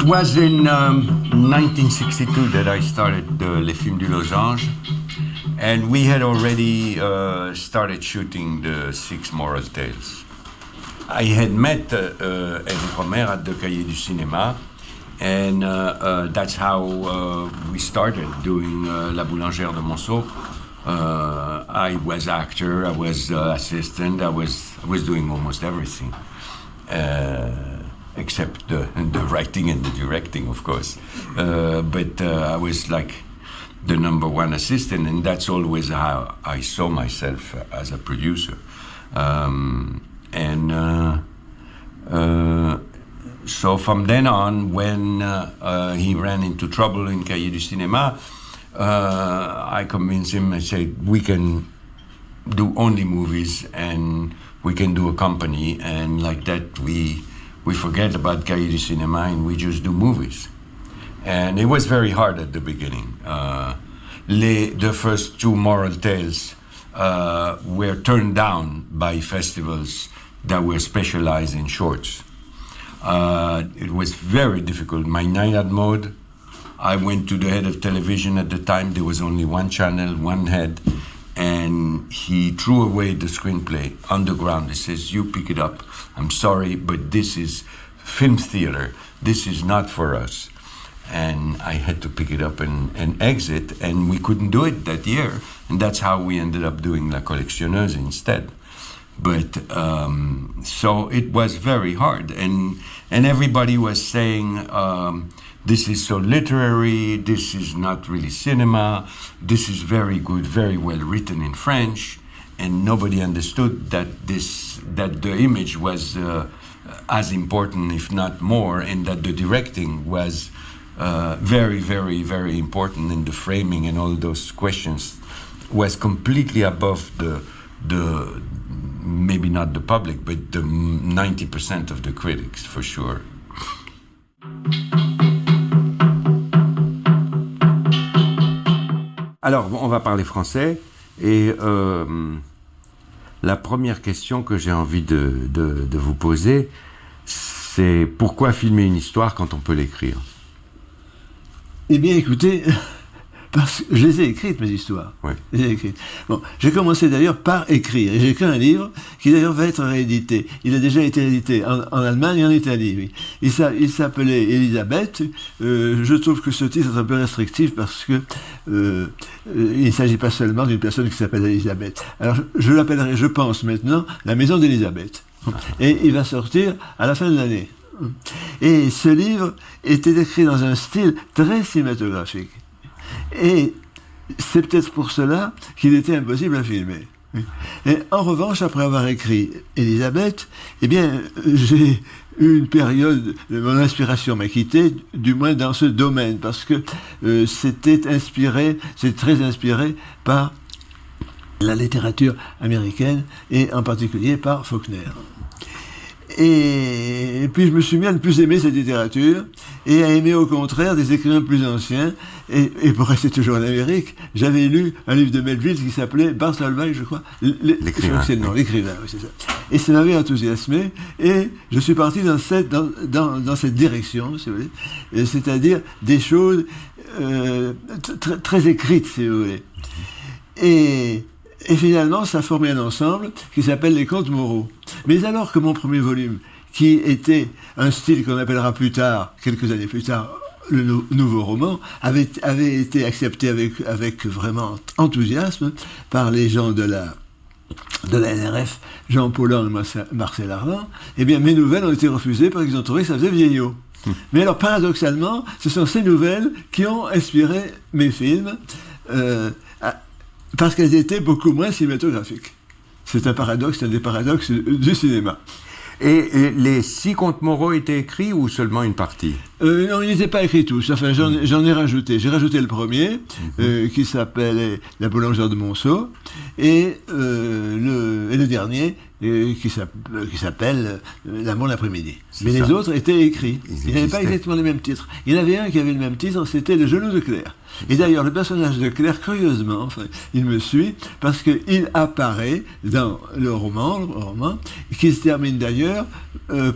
was in 1962 that I started Les Films du Losange, and we had already started shooting the 6 Moral Tales. I had met Eric Romer at the Cahiers du Cinéma, and that's how we started doing La Boulangère de Monceau. I was actor, I was assistant, I was doing almost everything, except the writing and the directing, of course. But I was like the number one assistant, and that's always how I saw myself as a producer. So from then on, when he ran into trouble in Cahiers du Cinéma, I convinced him. I said, we can do only movies, and we can do a company, and like that we forget about Cahiers du Cinéma and we just do movies. And it was very hard at the beginning. The first 2 Moral Tales were turned down by festivals that were specialized in shorts. It was very difficult. My night at mode, I went to the head of television at the time. There was only one channel, one head, and he threw away the screenplay on the ground. He says, you pick it up. I'm sorry, but this is film theater. This is not for us. And I had to pick it up and exit, and we couldn't do it that year. And that's how we ended up doing La Collectionneuse instead. But so it was very hard, and everybody was saying, this is so literary, this is not really cinema, this is very good, very well written in French, and nobody understood that the image was as important, if not more, and that the directing was very, very, very important, and the framing and all those questions was completely above the maybe not the public, but the 90% of the critics, for sure. Alors, on va parler français, et la première question que j'ai envie de vous poser, c'est pourquoi filmer une histoire quand on peut l'écrire? Eh bien, écoutez, parce que je les ai écrites, mes histoires. Oui. Je les ai écrites. Bon, j'ai commencé d'ailleurs par écrire. Et j'ai écrit un livre qui d'ailleurs va être réédité. Il a déjà été réédité en Allemagne et en Italie. Oui. Il s'appelait Elisabeth. Je trouve que ce titre est un peu restrictif parce que il ne s'agit pas seulement d'une personne qui s'appelle Elisabeth. Alors, je l'appellerai, je pense maintenant, La Maison d'Elisabeth. Et il va sortir à la fin de l'année. Et ce livre était écrit dans un style très cinématographique. Et c'est peut-être pour cela qu'il était impossible à filmer. Et en revanche, après avoir écrit Elisabeth, eh bien, j'ai eu une période, mon inspiration m'a quitté, du moins dans ce domaine, parce que c'est très inspiré par la littérature américaine, et en particulier par Faulkner. Et puis je me suis mis à ne plus aimer cette littérature et à aimer au contraire des écrivains plus anciens. Et pour rester toujours en Amérique, j'avais lu un livre de Melville qui s'appelait Bar Solveig, je crois. L'écrivain. L'écrivain, oui, c'est ça. Et ça m'avait enthousiasmé, et je suis parti dans cette direction, si vous voulez, c'est-à-dire des choses très écrites, si vous voulez. Et finalement, ça formait un ensemble qui s'appelle Les Contes moraux. Mais alors que mon premier volume, qui était un style qu'on appellera plus tard, quelques années plus tard, le nouveau roman, avait été accepté avec vraiment enthousiasme par les gens de la NRF, Jean Paulhan et Marcel Arlan, eh bien mes nouvelles ont été refusées parce qu'ils ont trouvé que ça faisait vieillot. Mais alors, paradoxalement, ce sont ces nouvelles qui ont inspiré mes films, parce qu'elles étaient beaucoup moins cinématographiques. C'est un paradoxe, c'est un des paradoxes du cinéma. Et les 6 contes moraux étaient écrits ou seulement une partie? Non, ils n'étaient pas écrits tous. Enfin, j'en ai rajouté. J'ai rajouté le premier, qui s'appelait La Boulangère de Monceau, et le dernier, qui s'appelle L'amour l'après-midi. Mais ça. les autres étaient écrits. Ils Ils n'avaient pas existaient. exactement les mêmes titres. Il y en avait un qui avait le même titre, c'était Le genou de Claire. Et d'ailleurs, le personnage de Claire, curieusement, enfin, il me suit, parce qu'il apparaît dans le roman, qui se termine d'ailleurs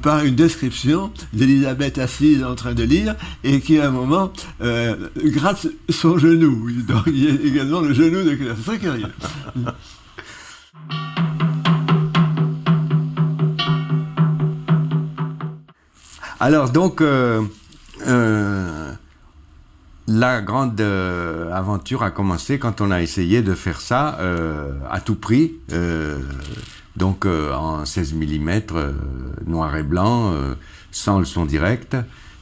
par une description d'Elisabeth assise en train de lire, et qui à un moment gratte son genou. Donc il y a également le genou de Claire. C'est très curieux. Alors donc, la grande aventure a commencé quand on a essayé de faire ça à tout prix, donc en 16 mm, noir et blanc, sans le son direct,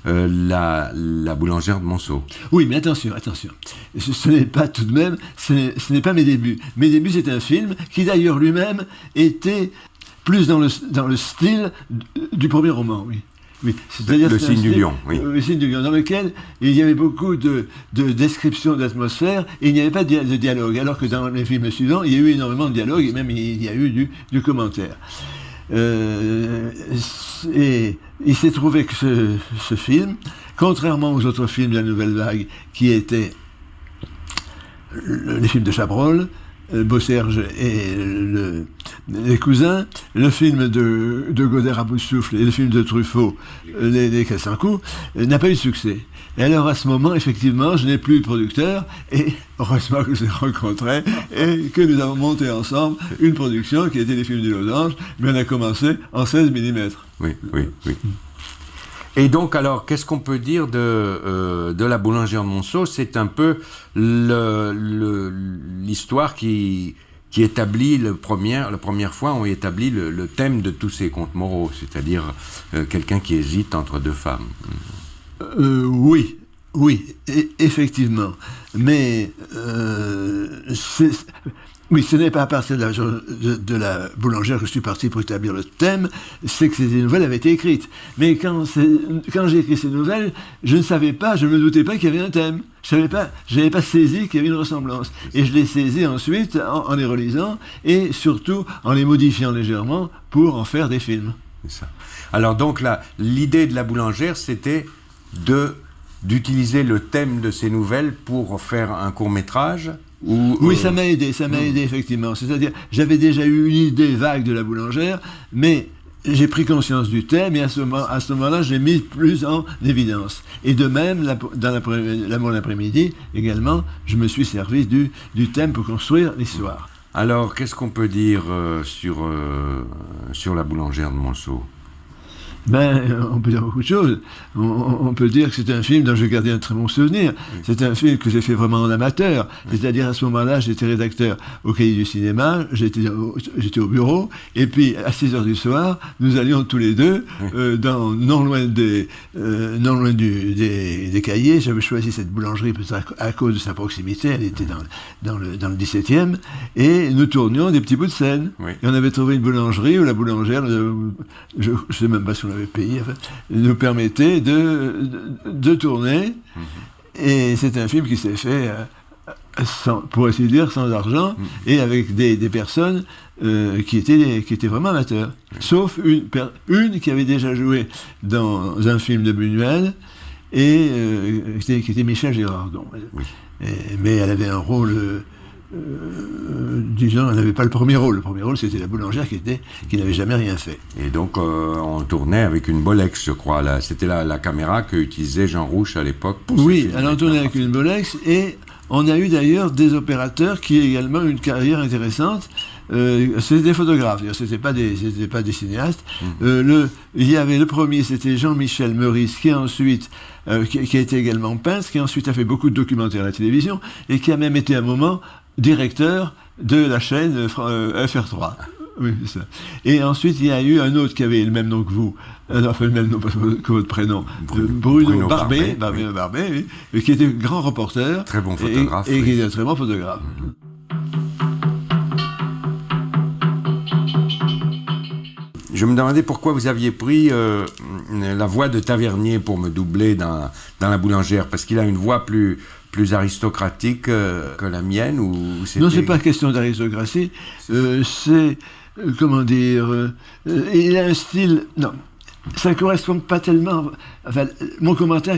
la boulangère de Monceau. Oui, mais attention. Ce n'est pas tout de même, ce n'est pas Mes débuts. Mes débuts, c'est un film qui d'ailleurs lui-même était plus dans le style du premier roman, oui. Oui, c'est-à-dire Le signe du lion, oui. Le signe du lion, dans lequel il y avait beaucoup de descriptions d'atmosphère et il n'y avait pas de dialogue, alors que dans les films suivants, il y a eu énormément de dialogue et même il y a eu du commentaire. Et il s'est trouvé que ce film, contrairement aux autres films de la Nouvelle Vague, qui étaient les films de Chabrol, Beauserge et les cousins, le film de Godard à bout de souffle et le film de Truffaut, les Cassancoup, n'a pas eu de succès. Et alors à ce moment, effectivement, je n'ai plus de producteur et heureusement que je l'ai rencontré et que nous avons monté ensemble une production qui était les films du Losange, mais on a commencé en 16 mm. Oui. Et donc, alors, qu'est-ce qu'on peut dire de la boulangère de Monceau? C'est un peu l'histoire qui établit la première fois, on établit le thème de tous ces contes moraux, c'est-à-dire quelqu'un qui hésite entre deux femmes. Oui, effectivement. Mais oui, ce n'est pas à partir de la boulangère que je suis parti pour établir le thème, c'est que ces nouvelles avaient été écrites. Mais quand j'ai écrit ces nouvelles, je ne savais pas, je ne me doutais pas qu'il y avait un thème. Je n'avais pas saisi qu'il y avait une ressemblance. Et je l'ai saisi ensuite en les relisant et surtout en les modifiant légèrement pour en faire des films. C'est ça. Alors donc l'idée de la boulangère, c'était d'utiliser le thème de ces nouvelles pour faire un court-métrage. Oui, ça m'a aidé effectivement. C'est-à-dire, j'avais déjà eu une idée vague de la boulangère, mais j'ai pris conscience du thème et à ce moment-là, je l'ai mis plus en évidence. Et de même, dans L'amour l'après-midi, également, je me suis servi du thème pour construire l'histoire. Alors, qu'est-ce qu'on peut dire sur la boulangère de Monceau? On peut dire beaucoup de choses. On peut dire que c'est un film dont j'ai gardé un très bon souvenir. Oui. C'est un film que j'ai fait vraiment en amateur. Oui. C'est-à-dire, à ce moment-là, j'étais rédacteur au Cahier du cinéma, j'étais au bureau, et puis à 6h du soir, nous allions tous les deux, non loin des cahiers. J'avais choisi cette boulangerie à cause de sa proximité, elle était dans le 17e, et nous tournions des petits bouts de scène. Oui. Et on avait trouvé une boulangerie où la boulangère, je ne sais même pas si on avait payé, en fait, nous permettait de tourner. Et c'est un film qui s'est fait, pour ainsi dire, sans argent, et avec des personnes qui étaient vraiment amateurs. Sauf une qui avait déjà joué dans un film de Buñuel, et qui était Michel Girardon. Oui. Mais elle avait un rôle... disons, elle n'avait pas le premier rôle. Le premier rôle, c'était la boulangère qui n'avait jamais rien fait. Et donc, on tournait avec une Bolex, je crois. Là. C'était la caméra qu'utilisait Jean Rouch à l'époque. Oui, elle en tournait avec une Bolex. Et on a eu d'ailleurs des opérateurs qui ont également une carrière intéressante. C'était des photographes, c'était pas des cinéastes. Il y avait le premier, c'était Jean-Michel Meurice, qui ensuite qui a été également peintre, qui ensuite a fait beaucoup de documentaires à la télévision et qui a même été à un moment directeur de la chaîne FR3. Oui, c'est ça. Et ensuite, il y a eu un autre qui avait le même nom que vous, enfin le même nom que votre prénom, Bruno Barbet, oui, qui était grand reporter. Très bon photographe. Et qui était un très bon photographe. Je me demandais pourquoi vous aviez pris la voix de Tavernier pour me doubler dans la boulangère, parce qu'il a une voix plus aristocratique que la mienne ou Non, c'est pas question d'aristocratie. C'est comment dire, il a un style, non, ça ne correspond pas tellement, enfin, mon commentaire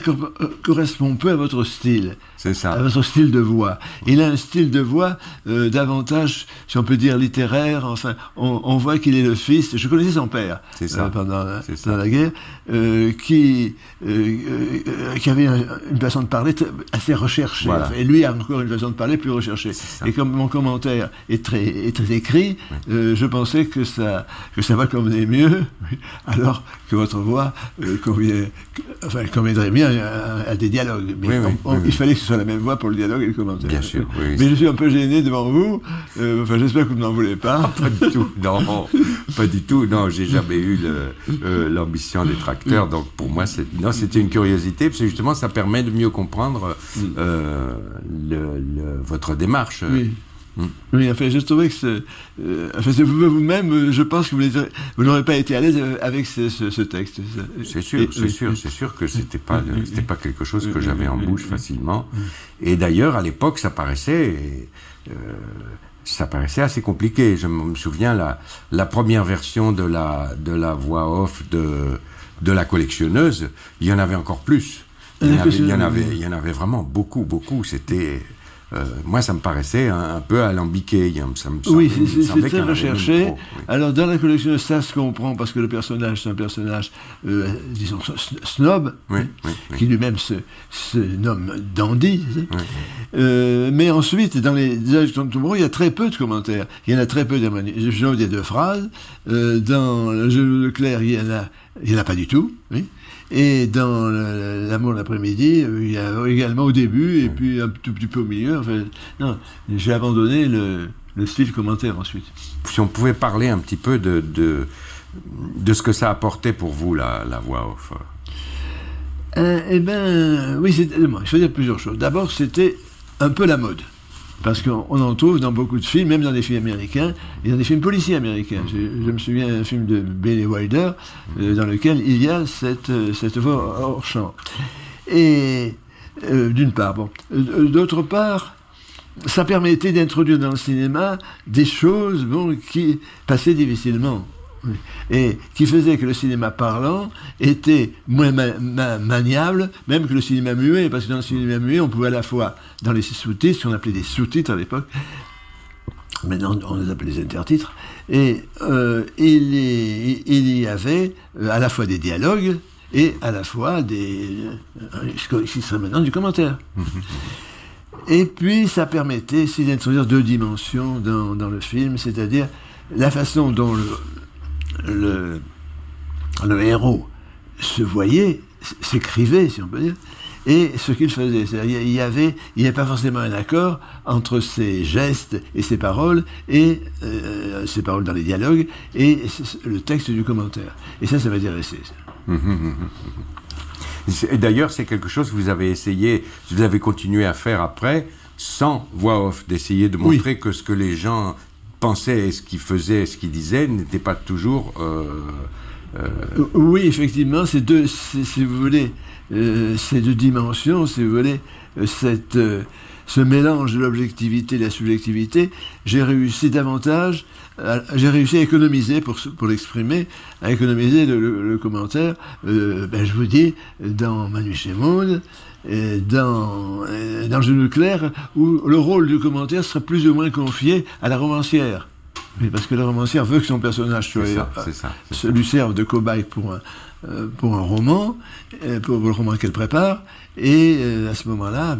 correspond peu à votre style. C'est ça. À votre style de voix. Il a un style de voix davantage, si on peut dire, littéraire. Enfin, on voit qu'il est le fils. Je connaissais son père pendant la guerre, qui avait une façon de parler assez recherchée. Voilà. Enfin, et lui a encore une façon de parler plus recherchée. Et comme mon commentaire est très écrit, je pensais que ça va convenir mieux, alors que votre voix conviendrait bien à des dialogues. Mais il fallait que ce soit la même voix pour le dialogue et le commentaire. Bien sûr, oui. Mais je suis un peu gêné devant vous. J'espère que vous n'en voulez pas. Pas du tout. Non, pas du tout. Non, j'ai jamais eu l'ambition d'être acteur. Donc pour moi, c'était une curiosité, parce que justement, ça permet de mieux comprendre votre démarche. Oui. Oui, enfin, je trouvais que vous-même, je pense que vous n'aurez pas été à l'aise avec ce texte. C'est sûr que c'était pas quelque chose que j'avais en bouche facilement. Et d'ailleurs, à l'époque, ça paraissait assez compliqué. Je me souviens la première version de la voix off de la collectionneuse, il y en avait encore plus. Il y en avait vraiment beaucoup. C'était moi, ça me paraissait un peu alambiqué. C'est très recherché. Alors, dans la collection, ça se comprend parce que le personnage, c'est un personnage, disons, snob, qui lui-même se nomme Dandy. Mais ensuite, dans les dialogues il y a très peu de commentaires. Il y en a très peu de il y a 2 phrases. Dans le jeu Leclerc, il y en a pas du tout. Oui. Et dans L'amour l'après-midi, il y a également au début et puis un tout petit peu au milieu. Enfin, non, j'ai abandonné le style commentaire ensuite. Si on pouvait parler un petit peu de ce que ça apportait pour vous, la voix off. Oui, il faut dire plusieurs choses. D'abord, c'était un peu la mode. Parce qu'on en trouve dans beaucoup de films, même dans des films américains, et dans des films policiers américains. Je me souviens d'un film de Billy Wilder, dans lequel il y a cette voix hors champ. Et d'une part. D'autre part, ça permettait d'introduire dans le cinéma des choses qui passaient difficilement. Et qui faisait que le cinéma parlant était moins maniable, même que le cinéma muet, parce que dans le cinéma muet, on pouvait à la fois, dans les sous-titres, ce qu'on appelait des sous-titres à l'époque, maintenant on les appelle les intertitres, et il y avait à la fois des dialogues et à la fois ce qui serait maintenant du commentaire. Et puis ça permettait aussi d'introduire 2 dimensions dans le film, c'est-à-dire la façon dont le héros se voyait, s'écrivait, si on peut dire, et ce qu'il faisait. C'est-à-dire, il y avait pas forcément un accord entre ses gestes et ses paroles dans les dialogues, et le texte du commentaire. Et ça m'intéressait. Et d'ailleurs, c'est quelque chose que vous avez continué à faire après, sans voix off, d'essayer de montrer que ce que les gens pensaient et ce qu'ils faisaient, ce qu'ils disaient, n'était pas toujours... Oui, effectivement, si vous voulez, ces 2 dimensions, si vous voulez, ce mélange de l'objectivité et de la subjectivité, j'ai réussi à économiser, pour l'exprimer, à économiser le commentaire. Je vous dis, dans Manu chez Maud, dans Jeu Leclerc, où le rôle du commentaire serait plus ou moins confié à la romancière. Oui, parce que la romancière veut que son personnage lui serve de cobaye pour un roman, pour le roman qu'elle prépare, et à ce moment-là,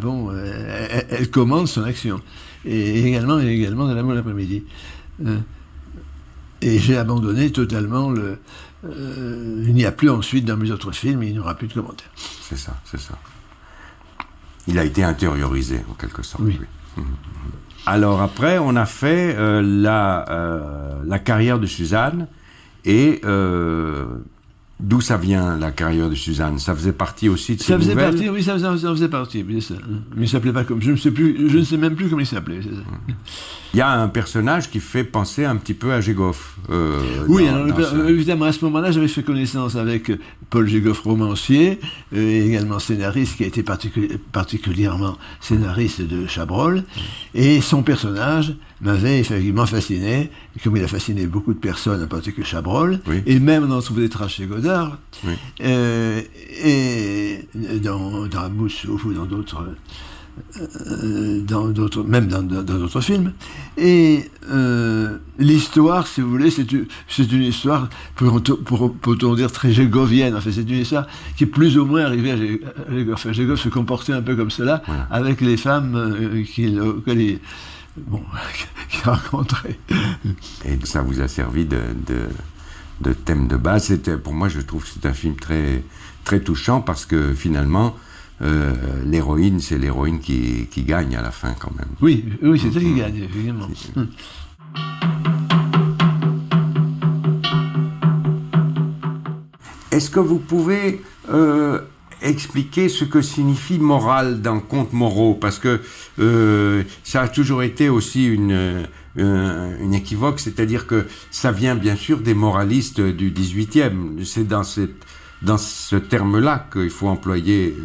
elle commande son action. Et également dans L'amour l'après-midi. Et j'ai abandonné totalement il n'y a plus ensuite dans mes autres films, il n'y aura plus de commentaires. C'est ça. Il a été intériorisé, en quelque sorte. Oui. Alors après, on a fait la carrière de Suzanne, et d'où ça vient, la carrière de Suzanne? Ça faisait partie aussi de ces nouvelles? Ça faisait partie, c'est ça. Mais il s'appelait pas comme... Je ne sais même plus comment il s'appelait, c'est ça. Il y a un personnage qui fait penser un petit peu à Gégoff. Évidemment, à ce moment-là, j'avais fait connaissance avec Paul Gégoff, romancier, et également scénariste, qui a été particulièrement scénariste de Chabrol, et son personnage m'avait effectivement fasciné, comme il a fasciné beaucoup de personnes, en particulier Chabrol, Oui. et même on en trouve des traces chez Godard, Oui. et dans Moussouf ou dans d'autres, même dans d'autres films. Et l'histoire, si vous voulez, c'est une histoire, peut-on dire, très jégovienne. En fait, c'est une histoire qui est plus ou moins arrivée à Jégov. Enfin, Jégov se comportait un peu comme cela, Voilà. avec les femmes qu'il rencontrait. Et ça vous a servi de thème de base. Pour moi, je trouve que c'est un film très, très touchant parce que finalement, l'héroïne, c'est l'héroïne qui gagne à la fin quand même. Oui, c'est elle qui gagne, effectivement. Est-ce que vous pouvez expliquer ce que signifie morale dans Contes moraux? Parce que ça a toujours été aussi une équivoque, c'est-à-dire que ça vient bien sûr des moralistes du XVIIIe. C'est dans ce terme-là qu'il faut employer,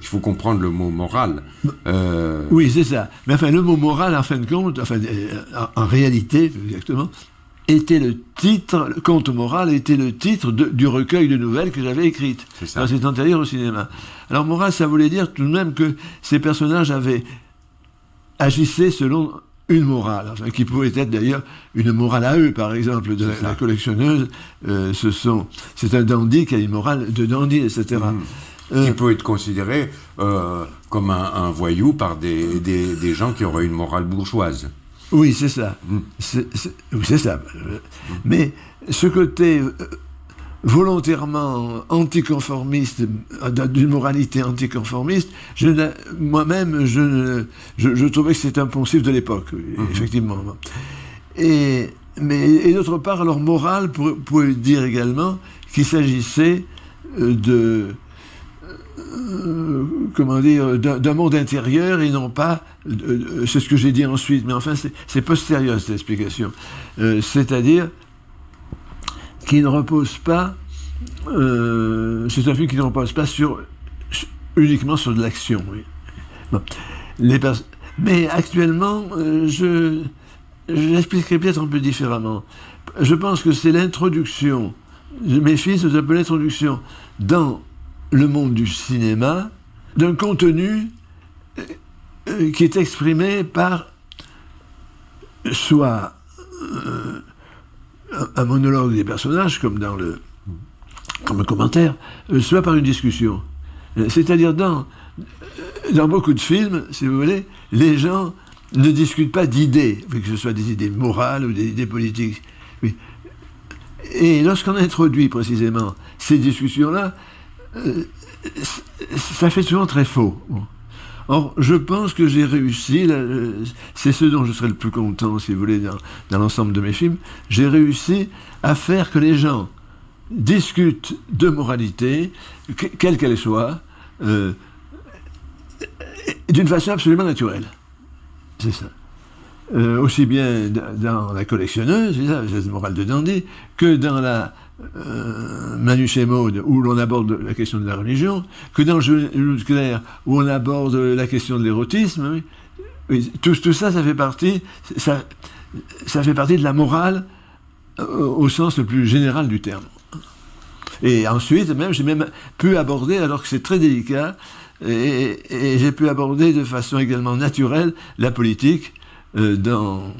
il faut comprendre le mot moral. Oui, c'est ça. Mais enfin, le mot moral, en fin de compte, en réalité, exactement, était le titre, le conte moral était le titre du recueil de nouvelles que j'avais écrite. C'est ça. C'est antérieur au cinéma. Alors, moral, ça voulait dire tout de même que ces personnages agissaient selon une morale, enfin, qui pouvait être d'ailleurs une morale à eux, par exemple, de la collectionneuse. C'est un dandy qui a une morale de dandy, etc. Qui peut être considéré comme un voyou par des gens qui auraient une morale bourgeoise. Oui, c'est ça. C'est ça. Mais ce côté volontairement anticonformiste, d'une moralité anticonformiste, moi-même, je trouvais que c'était un poncif de l'époque, effectivement. Et d'autre part, alors morale pourrait dire également qu'il s'agissait d'un monde intérieur et non pas, c'est ce que j'ai dit ensuite, mais enfin c'est postérieur cette explication, c'est-à-dire qui ne repose pas, c'est un film qui ne repose pas uniquement sur de l'action. Oui. Bon. Mais actuellement, je l'expliquerai peut-être un peu différemment. Je pense que c'est l'introduction, mes films, c'est un peu l'introduction dans le monde du cinéma, d'un contenu qui est exprimé par soit un monologue des personnages, comme un commentaire, soit par une discussion. C'est-à-dire dans beaucoup de films, si vous voulez, les gens ne discutent pas d'idées, que ce soit des idées morales ou des idées politiques. Oui. Et lorsqu'on introduit précisément ces discussions-là, ça fait souvent très faux. Bon. Or, je pense que j'ai réussi, c'est ce dont je serais le plus content, si vous voulez, dans l'ensemble de mes films, j'ai réussi à faire que les gens discutent de moralité, quelle qu'elle soit, d'une façon absolument naturelle. C'est ça. Aussi bien dans La collectionneuse, c'est ça, cette morale de dandy, que dans la Manus et Maud, où l'on aborde la question de la religion, que dans Jules Clair, où on aborde la question de l'érotisme. Oui. Oui, tout ça, ça fait partie de la morale au sens le plus général du terme. Et ensuite, j'ai même pu aborder, alors que c'est très délicat, et j'ai pu aborder de façon également naturelle la politique dans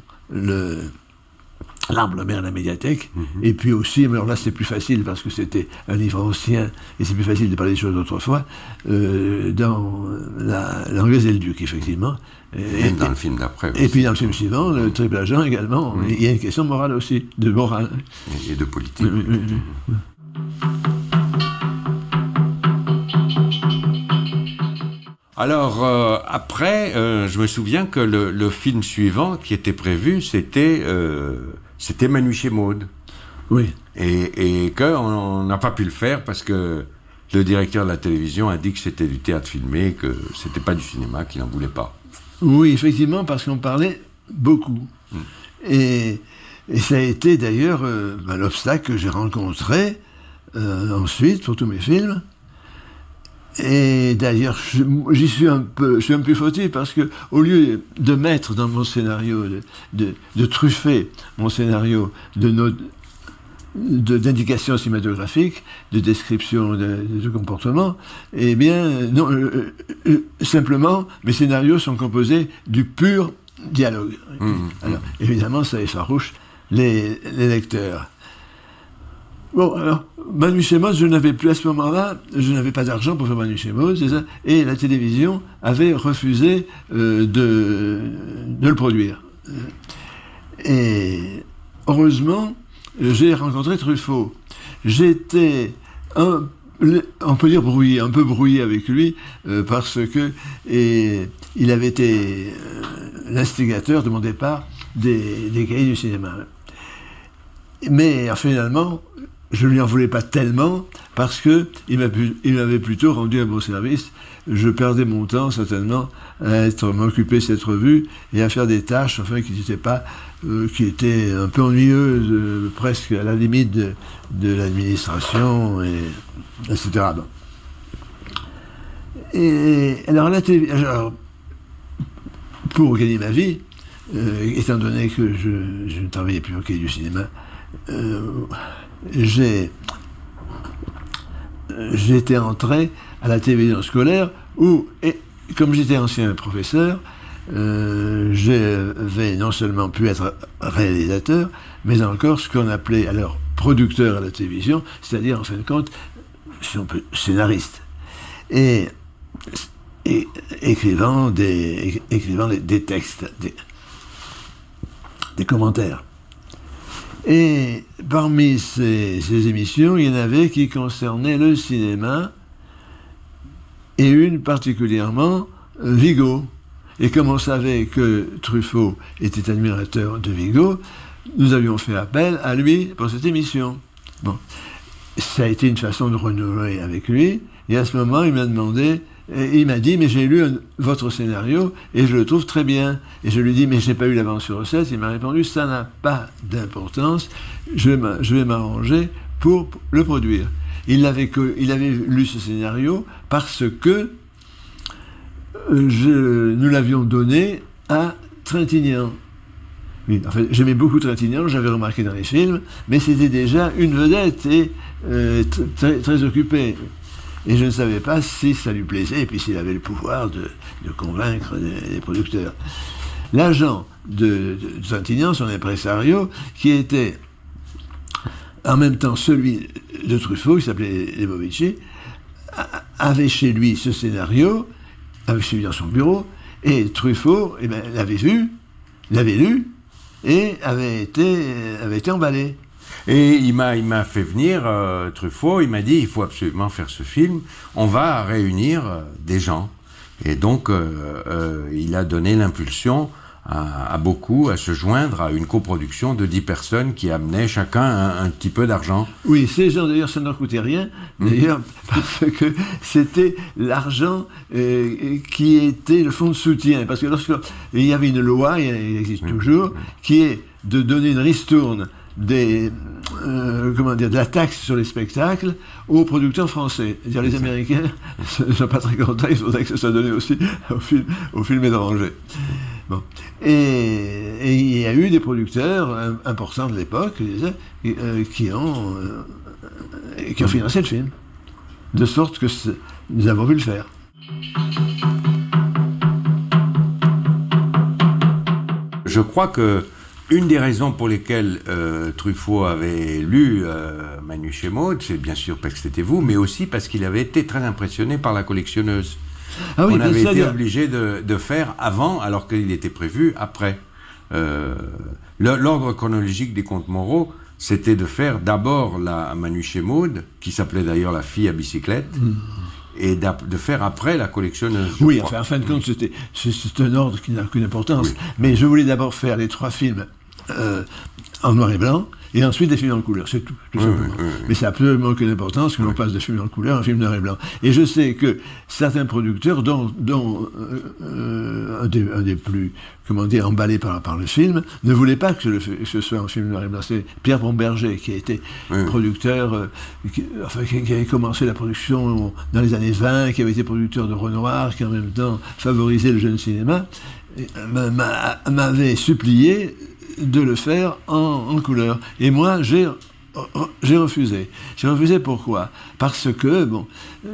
L'Arbre, la mer, la médiathèque, et puis aussi, mais alors là c'est plus facile parce que c'était un livre ancien et c'est plus facile de parler des choses d'autrefois, dans L'Anglaise et le Duc, effectivement. Même dans le film d'après. Et puis dans le film suivant, Le Triple Agent également, il y a une question de morale aussi, de morale. Et de politique. Alors, après, je me souviens que le film suivant qui était prévu, c'était Manus et Maud. Oui. Et qu'on n'a pas pu le faire parce que le directeur de la télévision a dit que c'était du théâtre filmé, que c'était pas du cinéma, qu'il n'en voulait pas. Oui, effectivement, parce qu'on parlait beaucoup. Et ça a été d'ailleurs l'obstacle que j'ai rencontré ensuite pour tous mes films. Et d'ailleurs, je suis un peu fautif parce que au lieu de mettre dans mon scénario, de truffer mon scénario d'indications cinématographiques, de descriptions de comportement, eh bien, non, simplement, mes scénarios sont composés du pur dialogue. Alors, évidemment, ça effarouche les lecteurs. Bon, alors, Manu Chemos, je n'avais plus à ce moment-là, je n'avais pas d'argent pour faire Manu Chemos, c'est ça, et la télévision avait refusé de le produire. Et heureusement, j'ai rencontré Truffaut. J'étais on peut dire un peu brouillé avec lui, parce que il avait été l'instigateur de mon départ des cahiers du cinéma. Mais finalement, je ne lui en voulais pas tellement, parce qu'il m'avait plutôt rendu un beau service. Je perdais mon temps, certainement, à m'occuper de cette revue et à faire des tâches, enfin, qui étaient un peu ennuyeuses, presque à la limite de l'administration, etc. Bon. Et alors, pour gagner ma vie, étant donné que je ne travaillais plus au Quai du cinéma, j'étais entré à la télévision scolaire où, comme j'étais ancien professeur, j'avais non seulement pu être réalisateur, mais encore ce qu'on appelait alors producteur à la télévision, c'est-à-dire en fin de compte, si on peut, scénariste. Et écrivant des textes, des commentaires. Et parmi ces émissions, il y en avait qui concernaient le cinéma, et une particulièrement Vigo. Et comme on savait que Truffaut était admirateur de Vigo, nous avions fait appel à lui pour cette émission. Bon. Ça a été une façon de renouer avec lui, et à ce moment, il m'a dit, mais j'ai lu votre scénario et je le trouve très bien. Et je lui dis, mais je n'ai pas eu l'avance sur recette. Il m'a répondu, ça n'a pas d'importance, je vais m'arranger pour le produire. Il avait lu ce scénario parce que nous l'avions donné à Trintignant. Oui, en fait, j'aimais beaucoup Trintignant, j'avais remarqué dans les films, mais c'était déjà une vedette et très, très occupée. Et je ne savais pas si ça lui plaisait, et puis s'il avait le pouvoir de convaincre les producteurs. L'agent de Trintignant, son impresario, qui était en même temps celui de Truffaut, qui s'appelait Lebovici, avait chez lui ce scénario, avait chez lui dans son bureau, et Truffaut l'avait vu, l'avait lu, et avait été emballé. Et il m'a fait venir, Truffaut, il m'a dit, il faut absolument faire ce film, on va réunir des gens. Et donc, il a donné l'impulsion à beaucoup à se joindre à une coproduction de 10 personnes qui amenaient chacun un petit peu d'argent. Oui, ces gens, d'ailleurs, ça ne leur coûtait rien, d'ailleurs, parce que c'était l'argent qui était le fonds de soutien. Parce que lorsqu'il y avait une loi, il existe toujours, qui est de donner une ristourne de la taxe sur les spectacles aux producteurs français. C'est-à-dire les Américains ne sont pas très contents, il faudrait que ça soit donné aussi aux films étrangers. Bon. Et il y a eu des producteurs importants de l'époque qui ont financé le film. De sorte que nous avons pu le faire. Je crois que une des raisons pour lesquelles Truffaut avait lu Manu Chemos, c'est bien sûr parce que c'était vous, mais aussi parce qu'il avait été très impressionné par La Collectionneuse. Ah oui, on avait été obligé de faire avant, alors qu'il était prévu après. L'ordre chronologique des Contes Moraux, c'était de faire d'abord la Manu Chemos, qui s'appelait d'ailleurs La Fille à bicyclette, et de faire après La Collectionneuse. Oui, enfin, en fin de compte, c'est un ordre qui n'a aucune importance. Oui. Mais je voulais d'abord faire les 3 films en noir et blanc, et ensuite des films en couleur, c'est tout simplement. Mais ça n'a absolument aucune importance que l'on passe de film en couleur à un film noir et blanc. Et je sais que certains producteurs, dont un des plus, emballés par le film, ne voulaient pas que ce soit un film noir et blanc. C'est Pierre Pomberger, qui a été producteur, qui avait commencé la production dans les années 20, qui avait été producteur de Renoir, qui en même temps favorisait le jeune cinéma, m'avait supplié de le faire en couleur. Et moi, j'ai refusé. J'ai refusé pourquoi ? Parce que,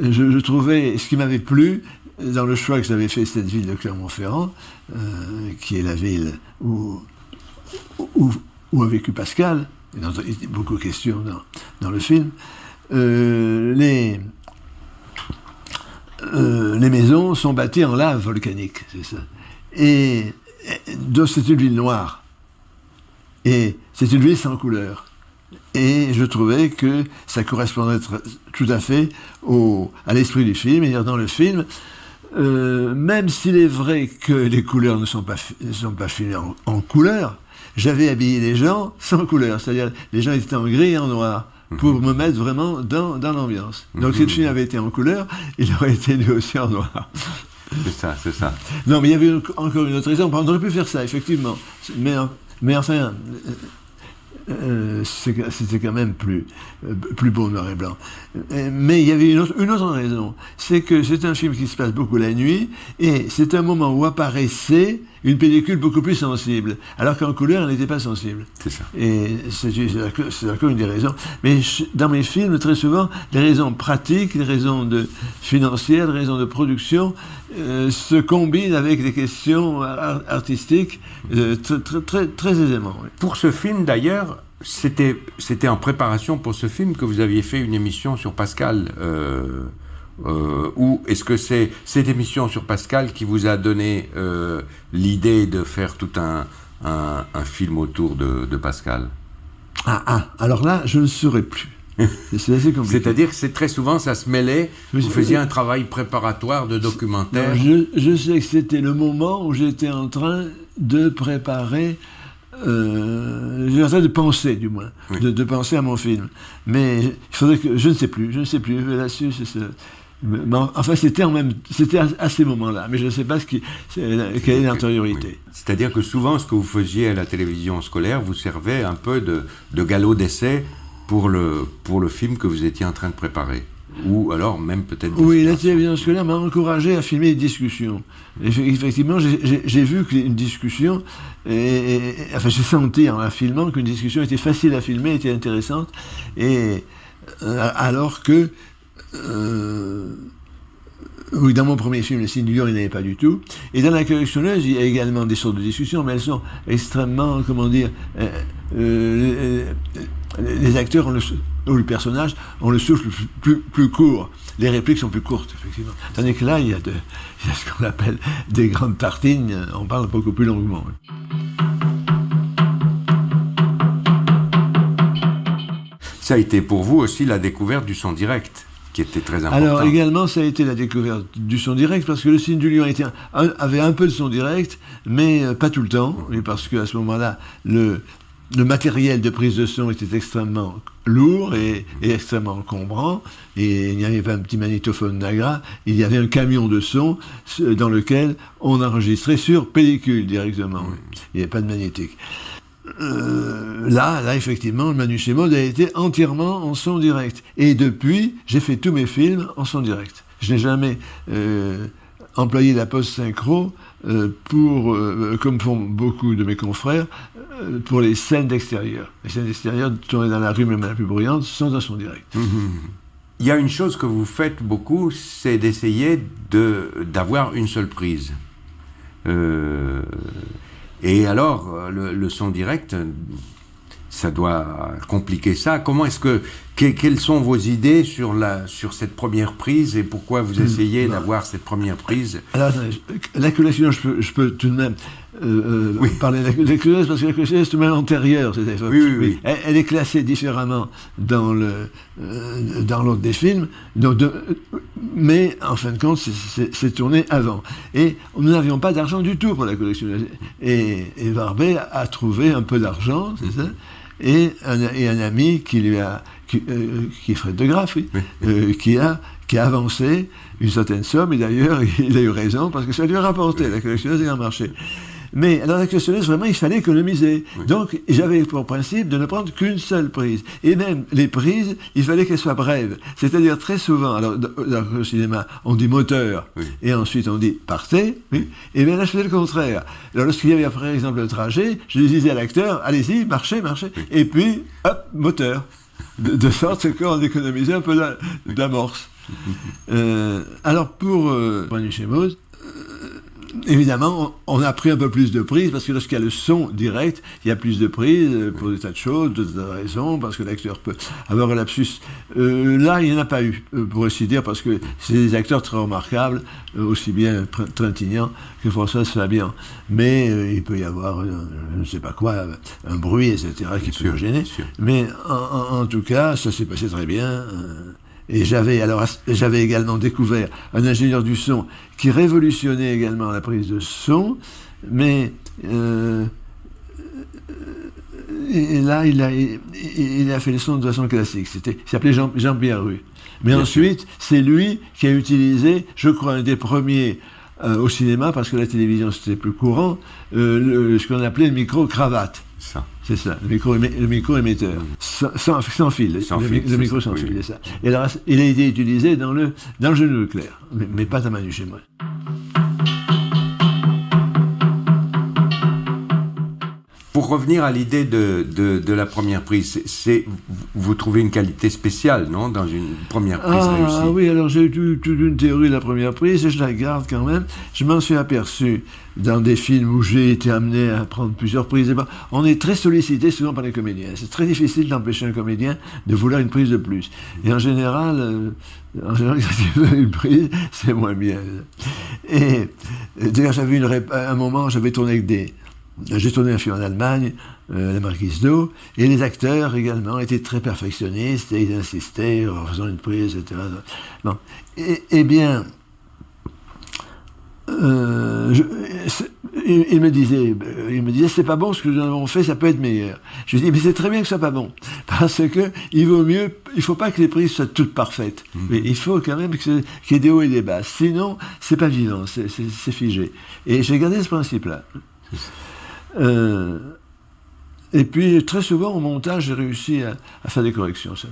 je trouvais ce qui m'avait plu dans le choix que j'avais fait cette ville de Clermont-Ferrand, qui est la ville où a vécu Pascal, et il y a beaucoup de questions dans le film, les maisons sont bâties en lave volcanique, c'est ça. Et donc c'est une ville noire. Et c'est une ville sans couleur. Et je trouvais que ça correspondait tout à fait à l'esprit du film. Et dans le film, même s'il est vrai que les couleurs ne sont pas filmées en couleur, j'avais habillé les gens sans couleur. C'est-à-dire, les gens étaient en gris et en noir, pour me mettre vraiment dans l'ambiance. Donc si le film avait été en couleur, il aurait été lui aussi en noir. C'est ça. Non, mais il y avait encore une autre raison. On aurait pu faire ça, effectivement. Mais enfin, c'était quand même plus beau noir et blanc. Mais il y avait une autre raison. C'est que c'est un film qui se passe beaucoup la nuit, et c'est un moment où apparaissait une pellicule beaucoup plus sensible, alors qu'en couleur, elle n'était pas sensible. C'est ça. Et c'est encore une des raisons. Mais dans mes films, très souvent, les raisons pratiques, les raisons financières, les raisons de production se combinent avec des questions artistiques très aisément. Oui. Pour ce film, d'ailleurs, c'était en préparation pour ce film que vous aviez fait une émission sur Pascal. Ou est-ce que c'est cette émission sur Pascal qui vous a donné l'idée de faire tout un film autour de Pascal ? Alors là, je ne saurais plus. C'est assez compliqué. C'est-à-dire que très souvent, ça se mêlait, vous faisiez un travail préparatoire de documentaire. Non, je sais que c'était le moment où j'étais en train de préparer, j'étais en train de penser, du moins, de penser à mon film. Mais il faudrait que, je ne sais plus, là-dessus, mais enfin, c'était à ces moments-là, mais je ne sais pas quelle est l'antériorité. Oui. C'est-à-dire que souvent, ce que vous faisiez à la télévision scolaire vous servait un peu de galop d'essai pour le film que vous étiez en train de préparer. Ou alors même peut-être... Oui, la télévision scolaire m'a encouragé à filmer des discussions. Effectivement, j'ai vu qu'une discussion... Enfin, j'ai senti en la filmant qu'une discussion était facile à filmer, était intéressante, alors que... oui, dans mon premier film, Le Signe du Lion, il n'y en avait pas du tout. Et dans La Collectionneuse, il y a également des sortes de discussions, mais elles sont extrêmement, les acteurs ou le personnage ont le souffle plus court. Les répliques sont plus courtes, effectivement. Tandis que là, il y a ce qu'on appelle des grandes tartines, on parle beaucoup plus longuement. Ça a été pour vous aussi la découverte du son direct, qui était très important. Alors également, ça a été la découverte du son direct, parce que Le Signe du Lion avait un peu de son direct, mais pas tout le temps, parce qu'à ce moment-là, le matériel de prise de son était extrêmement lourd et extrêmement encombrant, et il n'y avait pas un petit magnétophone Nagra, il y avait un camion de son dans lequel on enregistrait sur pellicule directement. Il n'y avait pas de magnétique. Là, effectivement, le Manu Chémod a été entièrement en son direct. Et depuis, j'ai fait tous mes films en son direct. Je n'ai jamais employé la post-synchro comme font beaucoup de mes confrères, pour les scènes d'extérieur. Les scènes d'extérieur, tournées dans la rue, même la plus bruyante, sont en son direct. Il y a une chose que vous faites beaucoup, c'est d'essayer d'avoir une seule prise. Et alors, le son direct, ça doit compliquer ça. Comment est-ce quelles sont vos idées sur cette première prise et pourquoi vous essayez d'avoir cette première prise ? Alors, la collection, je peux tout de même parler de la collection, parce que la collection est tout de même antérieure. Oui. Elle est classée différemment dans l'ordre des films. Donc, Mais en fin de compte, c'est tourné avant. Et nous n'avions pas d'argent du tout pour la collection. Et Barbet a trouvé un peu d'argent, c'est ça, et un ami qui est Fred de Graff, qui a avancé une certaine somme, et d'ailleurs, il a eu raison, parce que ça lui a rapporté, la collectionneuse a marché. Mais alors la collectionneuse, vraiment, il fallait économiser. Oui. Donc, j'avais pour principe de ne prendre qu'une seule prise. Et même les prises, il fallait qu'elles soient brèves. C'est-à-dire très souvent, alors dans le cinéma, on dit moteur, oui. Et ensuite on dit partez, oui. Et bien là, je faisais le contraire. Alors lorsqu'il y avait par exemple le trajet, je disais à l'acteur, allez-y, marchez, oui. Et puis, hop, moteur. De sorte qu'on économisait un peu d'amorce. Alors pour Nuit chez Mose, évidemment, on a pris un peu plus de prises, parce que lorsqu'il y a le son direct, il y a plus de prises pour des tas de choses, de raisons, parce que l'acteur peut avoir un lapsus. Là, il n'y en a pas eu, pour ainsi dire, parce que c'est des acteurs très remarquables, aussi bien Trintignant que Françoise Fabian. Mais il peut y avoir, je ne sais pas quoi, un bruit, etc., qui peut nous gêner. Mais en tout cas, ça s'est passé très bien. Et j'avais également découvert un ingénieur du son qui révolutionnait également la prise de son, mais et là il a fait le son de façon classique. Il s'appelait Jean-Pierre Rue. Mais bien ensuite, sûr. C'est lui qui a utilisé, je crois, un des premiers au cinéma, parce que la télévision c'était plus courant, ce qu'on appelait le micro-cravate. Ça. C'est ça, le micro-émetteur, sans fil, le micro sans fil, c'est ça. Et alors, il a été utilisé dans le genou de Claire, mais pas dans Manu chez moi. Pour revenir à l'idée de la première prise, vous trouvez une qualité spéciale, non, dans une première prise réussie? Ah oui, alors j'ai eu toute une théorie de la première prise, et je la garde quand même. Je m'en suis aperçu dans des films où j'ai été amené à prendre plusieurs prises. On est très sollicité souvent par les comédiens. C'est très difficile d'empêcher un comédien de vouloir une prise de plus. Et en général, quand tu veux une prise, c'est moins bien. Et d'ailleurs, j'avais un moment, j'avais tourné avec j'ai tourné un film en Allemagne, La Marquise d'O, et les acteurs également étaient très perfectionnistes, et ils insistaient en faisant une prise, etc. Bon. Eh bien, il me disait, c'est pas bon ce que nous avons fait, ça peut être meilleur. Je lui dis, mais c'est très bien que ce soit pas bon, parce que il faut pas que les prises soient toutes parfaites, mais il faut quand même qu'il y ait des hauts et des bas, sinon c'est pas vivant, c'est figé. Et j'ai gardé ce principe-là. Et puis, très souvent, au montage, j'ai réussi à faire des corrections. Ça.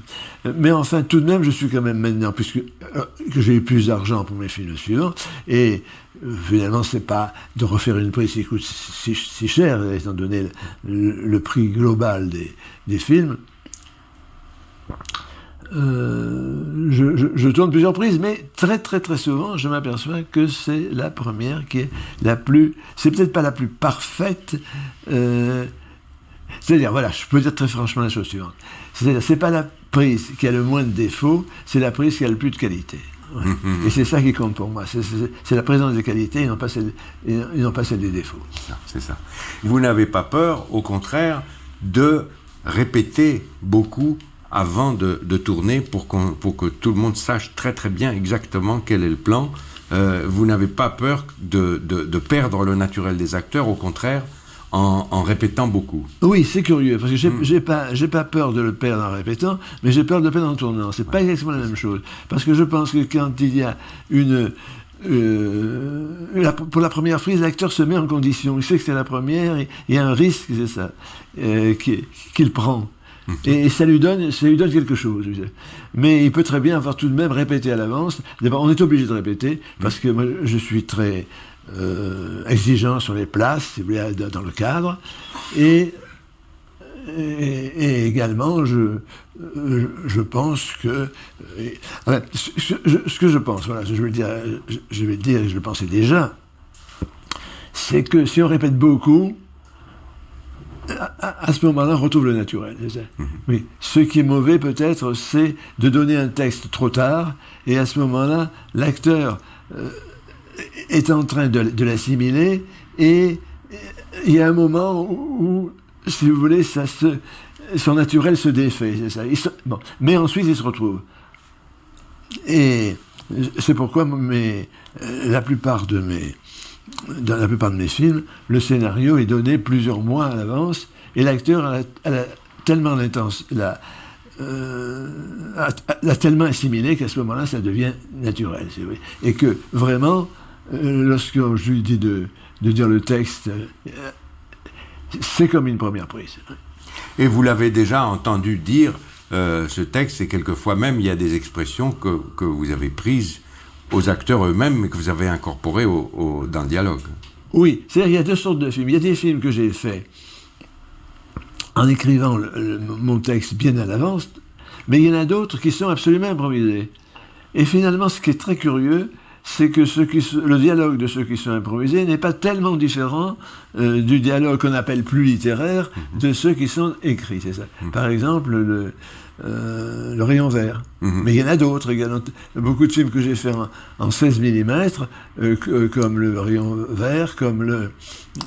Mais enfin, tout de même, je suis quand même maintenant, puisque que j'ai eu plus d'argent pour mes films suivants, et finalement, c'est pas de refaire une prise qui coûte si cher, étant donné le prix global des films. Je tourne plusieurs prises, mais très très très souvent, je m'aperçois que c'est la première qui est la plus... C'est peut-être pas la plus parfaite... c'est-à-dire, voilà, je peux dire très franchement la chose suivante. C'est-à-dire, c'est pas la prise qui a le moins de défauts, c'est la prise qui a le plus de qualité. Ouais. Et c'est ça qui compte pour moi. C'est la présence des qualités et non pas celle des défauts. C'est ça. Vous n'avez pas peur, au contraire, de répéter beaucoup avant de tourner pour que tout le monde sache très très bien exactement quel est le plan. Vous n'avez pas peur de perdre le naturel des acteurs, au contraire, en répétant beaucoup. Oui, c'est curieux, parce que j'ai pas peur de le perdre en répétant, mais j'ai peur de le perdre en tournant. C'est pas exactement la même chose. Parce que je pense que quand il y a pour la première prise, l'acteur se met en condition. Il sait que c'est la première, il y a un risque, c'est ça, qu'il prend. Et ça lui donne quelque chose. Mais il peut très bien avoir tout de même répété à l'avance. D'abord, on est obligé de répéter, parce que moi, je suis très exigeant sur les places, dans le cadre. Et également, je pense que... ce que je pense, voilà, je vais le dire, et je le pensais déjà, c'est que si on répète beaucoup, à ce moment-là, on retrouve le naturel. Oui. Ce qui est mauvais, peut-être, c'est de donner un texte trop tard, et à ce moment-là, l'acteur est en train de l'assimiler, et il y a un moment où, si vous voulez, son naturel se défait. C'est ça. Mais ensuite, il se retrouve. Et C'est pourquoi la plupart de mes films, le scénario est donné plusieurs mois à l'avance, et l'acteur a tellement l'a tellement assimilé qu'à ce moment-là, ça devient naturel. C'est vrai. Et que vraiment, lorsque je lui dis de dire le texte, c'est comme une première prise. Et vous l'avez déjà entendu dire, ce texte, et quelquefois même, il y a des expressions que vous avez prises aux acteurs eux-mêmes, mais que vous avez incorporées dans le dialogue. Oui, c'est-à-dire qu'il y a deux sortes de films. Il y a des films que j'ai faits en écrivant mon texte bien à l'avance, mais il y en a d'autres qui sont absolument improvisés. Et finalement, ce qui est très curieux, c'est que le dialogue de ceux qui sont improvisés n'est pas tellement différent du dialogue qu'on appelle plus littéraire de ceux qui sont écrits. C'est ça. Par exemple, le rayon vert. Mais il y en a d'autres également. Beaucoup de films que j'ai fait en 16 mm, comme le rayon vert, comme le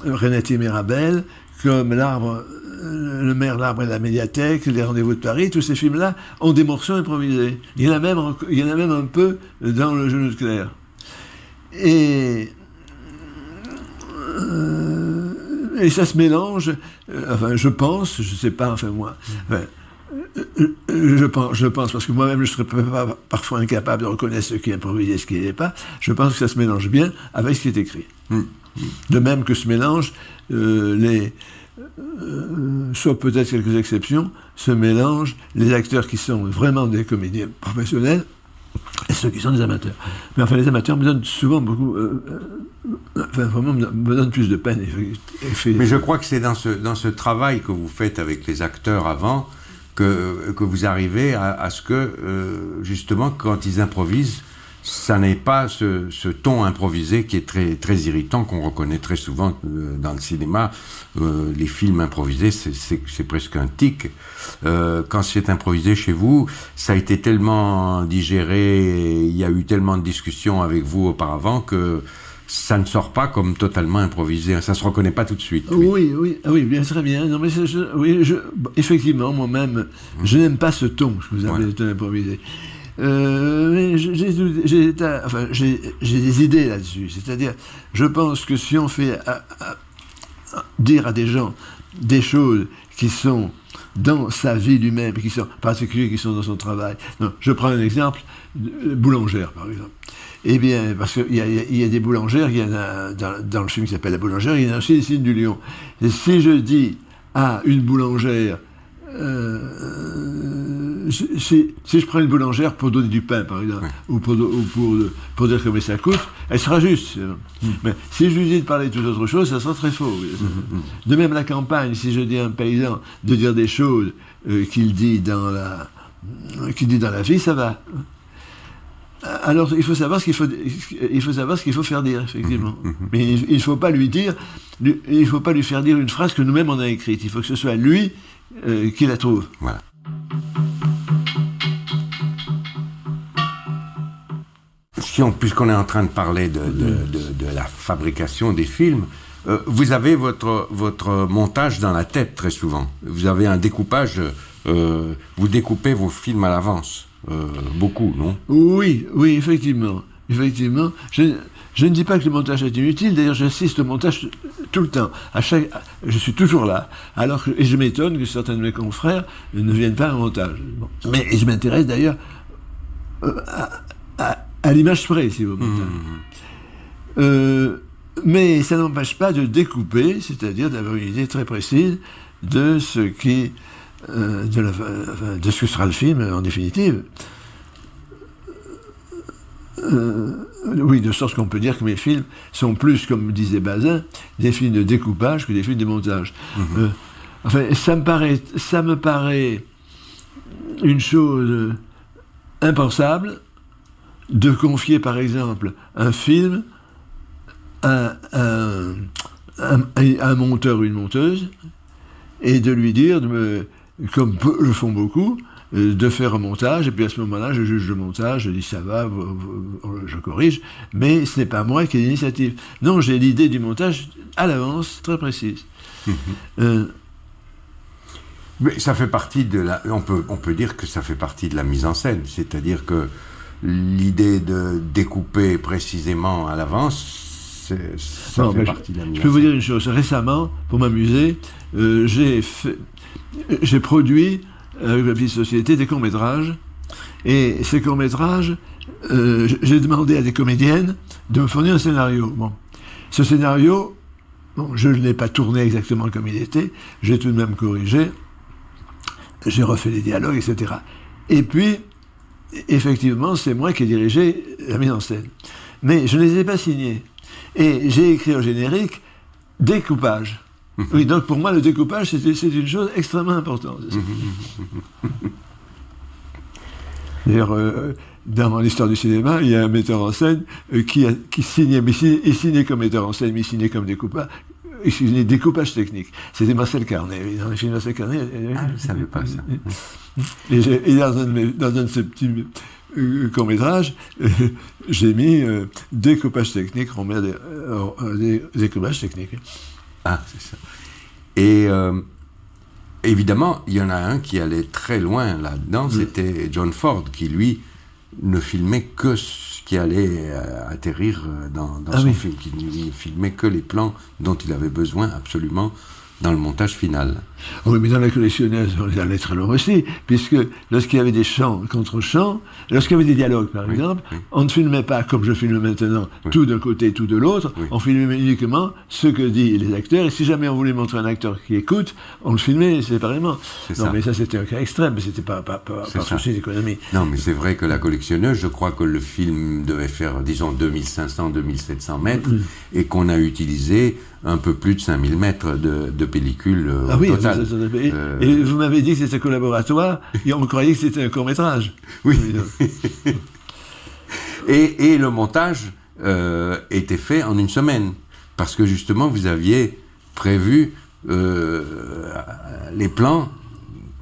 Renati Mirabel, comme Le maire, l'arbre et la médiathèque, Les rendez-vous de Paris, tous ces films-là ont des morceaux improvisés. Il y en a même un peu dans Le genou de Claire. Et ça se mélange, je pense, je ne sais pas, je pense, parce que moi-même je serais parfois incapable de reconnaître ce qui est improvisé et ce qui n'est pas, je pense que ça se mélange bien avec ce qui est écrit. De même que se mélangent sauf peut-être quelques exceptions, se mélangent les acteurs qui sont vraiment des comédiens professionnels et ceux qui sont des amateurs. Mais enfin, les amateurs me donnent souvent beaucoup... vraiment me donnent plus de peine. Mais je crois que c'est dans ce travail que vous faites avec les acteurs avant que vous arrivez à ce que, justement, quand ils improvisent, ça n'est pas ce ton improvisé qui est très, très irritant, qu'on reconnaît très souvent dans le cinéma. Les films improvisés, c'est presque un tic. Quand c'est improvisé chez vous, ça a été tellement digéré, il y a eu tellement de discussions avec vous auparavant que ça ne sort pas comme totalement improvisé. Ça ne se reconnaît pas tout de suite. Oui, bien, très bien. Non, mais effectivement, moi-même, je n'aime pas ce ton que vous avez improvisé. Mais j'ai des idées là-dessus. C'est-à-dire, je pense que si on fait dire à des gens des choses qui sont dans sa vie lui-même, qui sont particulières, qui sont dans son travail. Non, je prends un exemple, boulangère, par exemple. Eh bien, parce qu'il y a des boulangères, il y en a dans le film qui s'appelle La boulangère, il y en a aussi des signes du lion. Et si je dis à une boulangère, si je prends une boulangère pour donner du pain, par exemple, ou pour dire combien ça coûte, elle sera juste. Mais si je lui dis de parler de toute autre chose, ça sera très faux. De même, la campagne, si je dis à un paysan de dire des choses qu'il dit dans la vie, ça va. Alors, il faut savoir ce qu'il faut faire dire, effectivement. Mais il ne faut pas lui faire dire une phrase que nous-mêmes on a écrite. Il faut que ce soit lui qui la trouve. Voilà. Puisqu'on est en train de parler de la fabrication des films, vous avez votre montage dans la tête très souvent. Vous avez un découpage, vous découpez vos films à l'avance. Beaucoup, non ? Oui, effectivement. Je ne dis pas que le montage est inutile, d'ailleurs j'assiste au montage tout le temps. Je suis toujours là. Et je m'étonne que certains de mes confrères ne viennent pas au montage. Bon. Mais je m'intéresse d'ailleurs à l'image près, si vous voulez. Mais ça n'empêche pas de découper, c'est-à-dire d'avoir une idée très précise de ce qui... de ce que sera le film en définitive. Oui, de sorte qu'on peut dire que mes films sont plus, comme disait Bazin, des films de découpage que des films de montage. Ça me paraît une chose impensable de confier, par exemple, un film à un monteur ou une monteuse et de lui dire, comme le font beaucoup, de faire un montage, et puis à ce moment-là, je juge le montage, je dis ça va, je corrige, mais ce n'est pas moi qui ai l'initiative. Non, j'ai l'idée du montage à l'avance, très précise. Mais ça fait partie on peut dire que ça fait partie de la mise en scène, c'est-à-dire que l'idée de découper précisément à l'avance, ça fait partie de la mise en scène. Je peux vous dire une chose. Récemment, pour m'amuser, j'ai produit avec ma petite société des courts-métrages. Et ces courts-métrages, j'ai demandé à des comédiennes de me fournir un scénario. Bon. Ce scénario, je ne l'ai pas tourné exactement comme il était, j'ai tout de même corrigé, j'ai refait les dialogues, etc. Et puis, effectivement, c'est moi qui ai dirigé la mise en scène. Mais je ne les ai pas signés. Et j'ai écrit au générique découpage. Oui, donc pour moi, le découpage, c'est une chose extrêmement importante. D'ailleurs, dans l'histoire du cinéma, il y a un metteur en scène qui signait, mais il signait comme metteur en scène, mais il signait comme découpage. Il signait découpage technique. C'était Marcel Carnet. Dans les films de Marcel Carnet. Ah, je ne savais pas ça. Et dans un de ces petits courts-métrages, j'ai mis découpage technique, on met découpage technique. Ah, c'est ça. Et évidemment, il y en a un qui allait très loin là-dedans, c'était John Ford, qui lui ne filmait que ce qui allait atterrir dans son film, qui ne filmait que les plans dont il avait besoin absolument dans le montage final. Oui, mais dans La collectionneuse, on allait très loin aussi, puisque lorsqu'il y avait des chants contre chants, lorsqu'il y avait des dialogues, par exemple, on ne filmait pas, comme je filme maintenant, tout d'un côté, tout de l'autre, on filmait uniquement ce que disent les acteurs, et si jamais on voulait montrer un acteur qui écoute, on le filmait séparément. Mais ça, c'était un cas extrême, mais c'était pas souci d'économie. Non, mais c'est vrai que La collectionneuse, je crois que le film devait faire, disons, 2500, 2700 mètres, et qu'on a utilisé un peu plus de 5000 mètres de pellicule totale. Et vous m'avez dit que c'était collaboratoire, et on croyait que c'était un court-métrage. Oui. et le montage était fait en une semaine, parce que justement, vous aviez prévu les plans.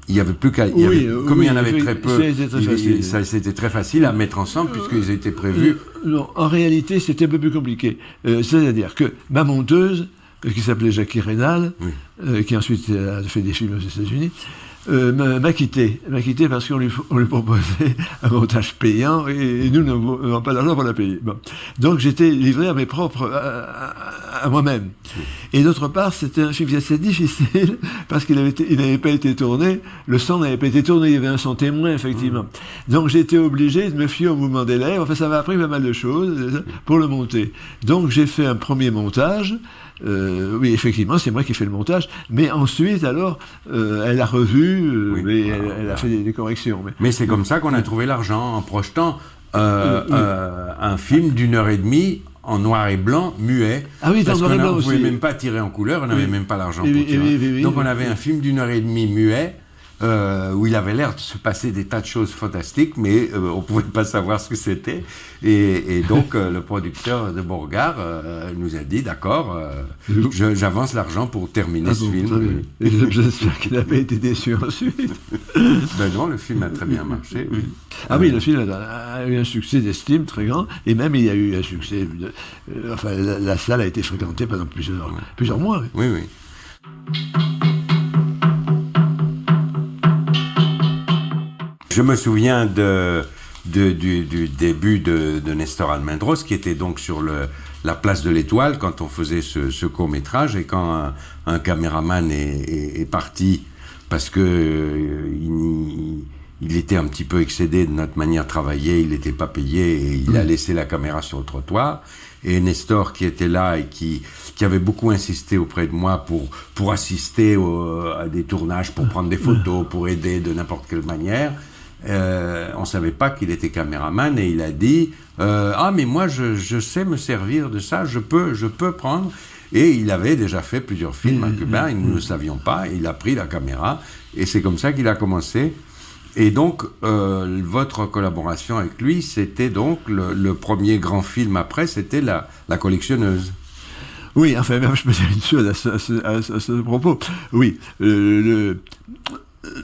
Il n'y avait plus qu'à... Comme il y en avait très peu, c'était très facile à mettre ensemble, puisqu'ils étaient prévus. Non, en réalité, c'était un peu plus compliqué. C'est-à-dire que ma monteuse, qui s'appelait Jackie Rénal, qui ensuite a fait des films aux États-Unis, m'a quitté parce qu'on lui proposait un montage payant et nous n'avons pas d'argent pour la payer. Bon. Donc j'étais livré à mes propres, à moi-même. Et d'autre part, c'était un film assez difficile parce qu'il n'avait pas été tourné, le son n'avait pas été tourné, il y avait un son témoin, effectivement. Donc j'étais obligé de me fier au mouvement des lèvres, enfin ça m'a appris pas mal de choses pour le monter. Donc j'ai fait un premier montage. Oui, effectivement, c'est moi qui ai fait le montage, mais ensuite, alors, elle a revu, et elle a fait des corrections. Mais c'est comme ça qu'on a trouvé l'argent, en projetant un film d'1h30 en noir et blanc, muet. Ah oui, parce noir et blanc qu'on ne pouvait aussi. même pas tirer en couleur, on n'avait même pas l'argent pour tirer. Donc on avait un film d'1h30 muet, où il avait l'air de se passer des tas de choses fantastiques, mais on ne pouvait pas savoir ce que c'était. Et donc, le producteur de Beauregard nous a dit, d'accord, j'avance l'argent pour terminer ce film. J'espère qu'il n'a pas été déçu ensuite. Ben non, le film a très bien marché. Ah oui, le film a eu un succès d'estime très grand, et même il y a eu un succès... enfin, la salle a été fréquentée pendant plusieurs mois. Oui. Je me souviens du début de Nestor Almendros, qui était donc sur la place de l'Étoile quand on faisait ce court-métrage, et quand un caméraman est parti parce que il était un petit peu excédé de notre manière de travailler, il n'était pas payé et il a laissé la caméra sur le trottoir. Et Nestor, qui était là et qui avait beaucoup insisté auprès de moi pour assister à des tournages, pour prendre des photos, pour aider de n'importe quelle manière, on ne savait pas qu'il était caméraman, et il a dit mais moi je sais me servir de ça, je peux prendre. Et il avait déjà fait plusieurs films à Cuba, et nous ne le savions pas, et il a pris la caméra, et c'est comme ça qu'il a commencé. Et donc votre collaboration avec lui, c'était donc le premier grand film après, c'était la collectionneuse. Oui, enfin, même, je peux dire une chose à ce propos. Oui,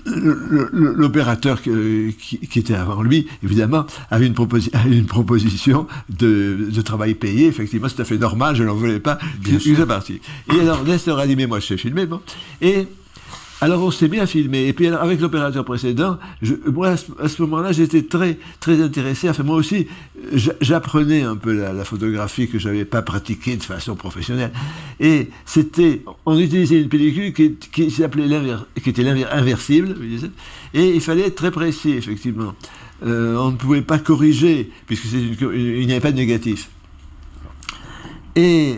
l'opérateur qui était avant lui, évidemment, avait une proposition de travail payé. Effectivement, c'est tout à fait normal, je n'en voulais pas. Il est parti. Et alors, Nestor a dit, mais moi, je sais filmer, bon. Et Alors on s'est bien filmé. Et puis alors, avec l'opérateur précédent, moi à ce moment-là, j'étais très très intéressé. Enfin moi aussi, j'apprenais un peu la photographie que j'avais pas pratiquée de façon professionnelle. Et on utilisait une pellicule qui s'appelait qui était inversible, et il fallait être très précis effectivement. On ne pouvait pas corriger puisque il n'y avait pas de négatif. Et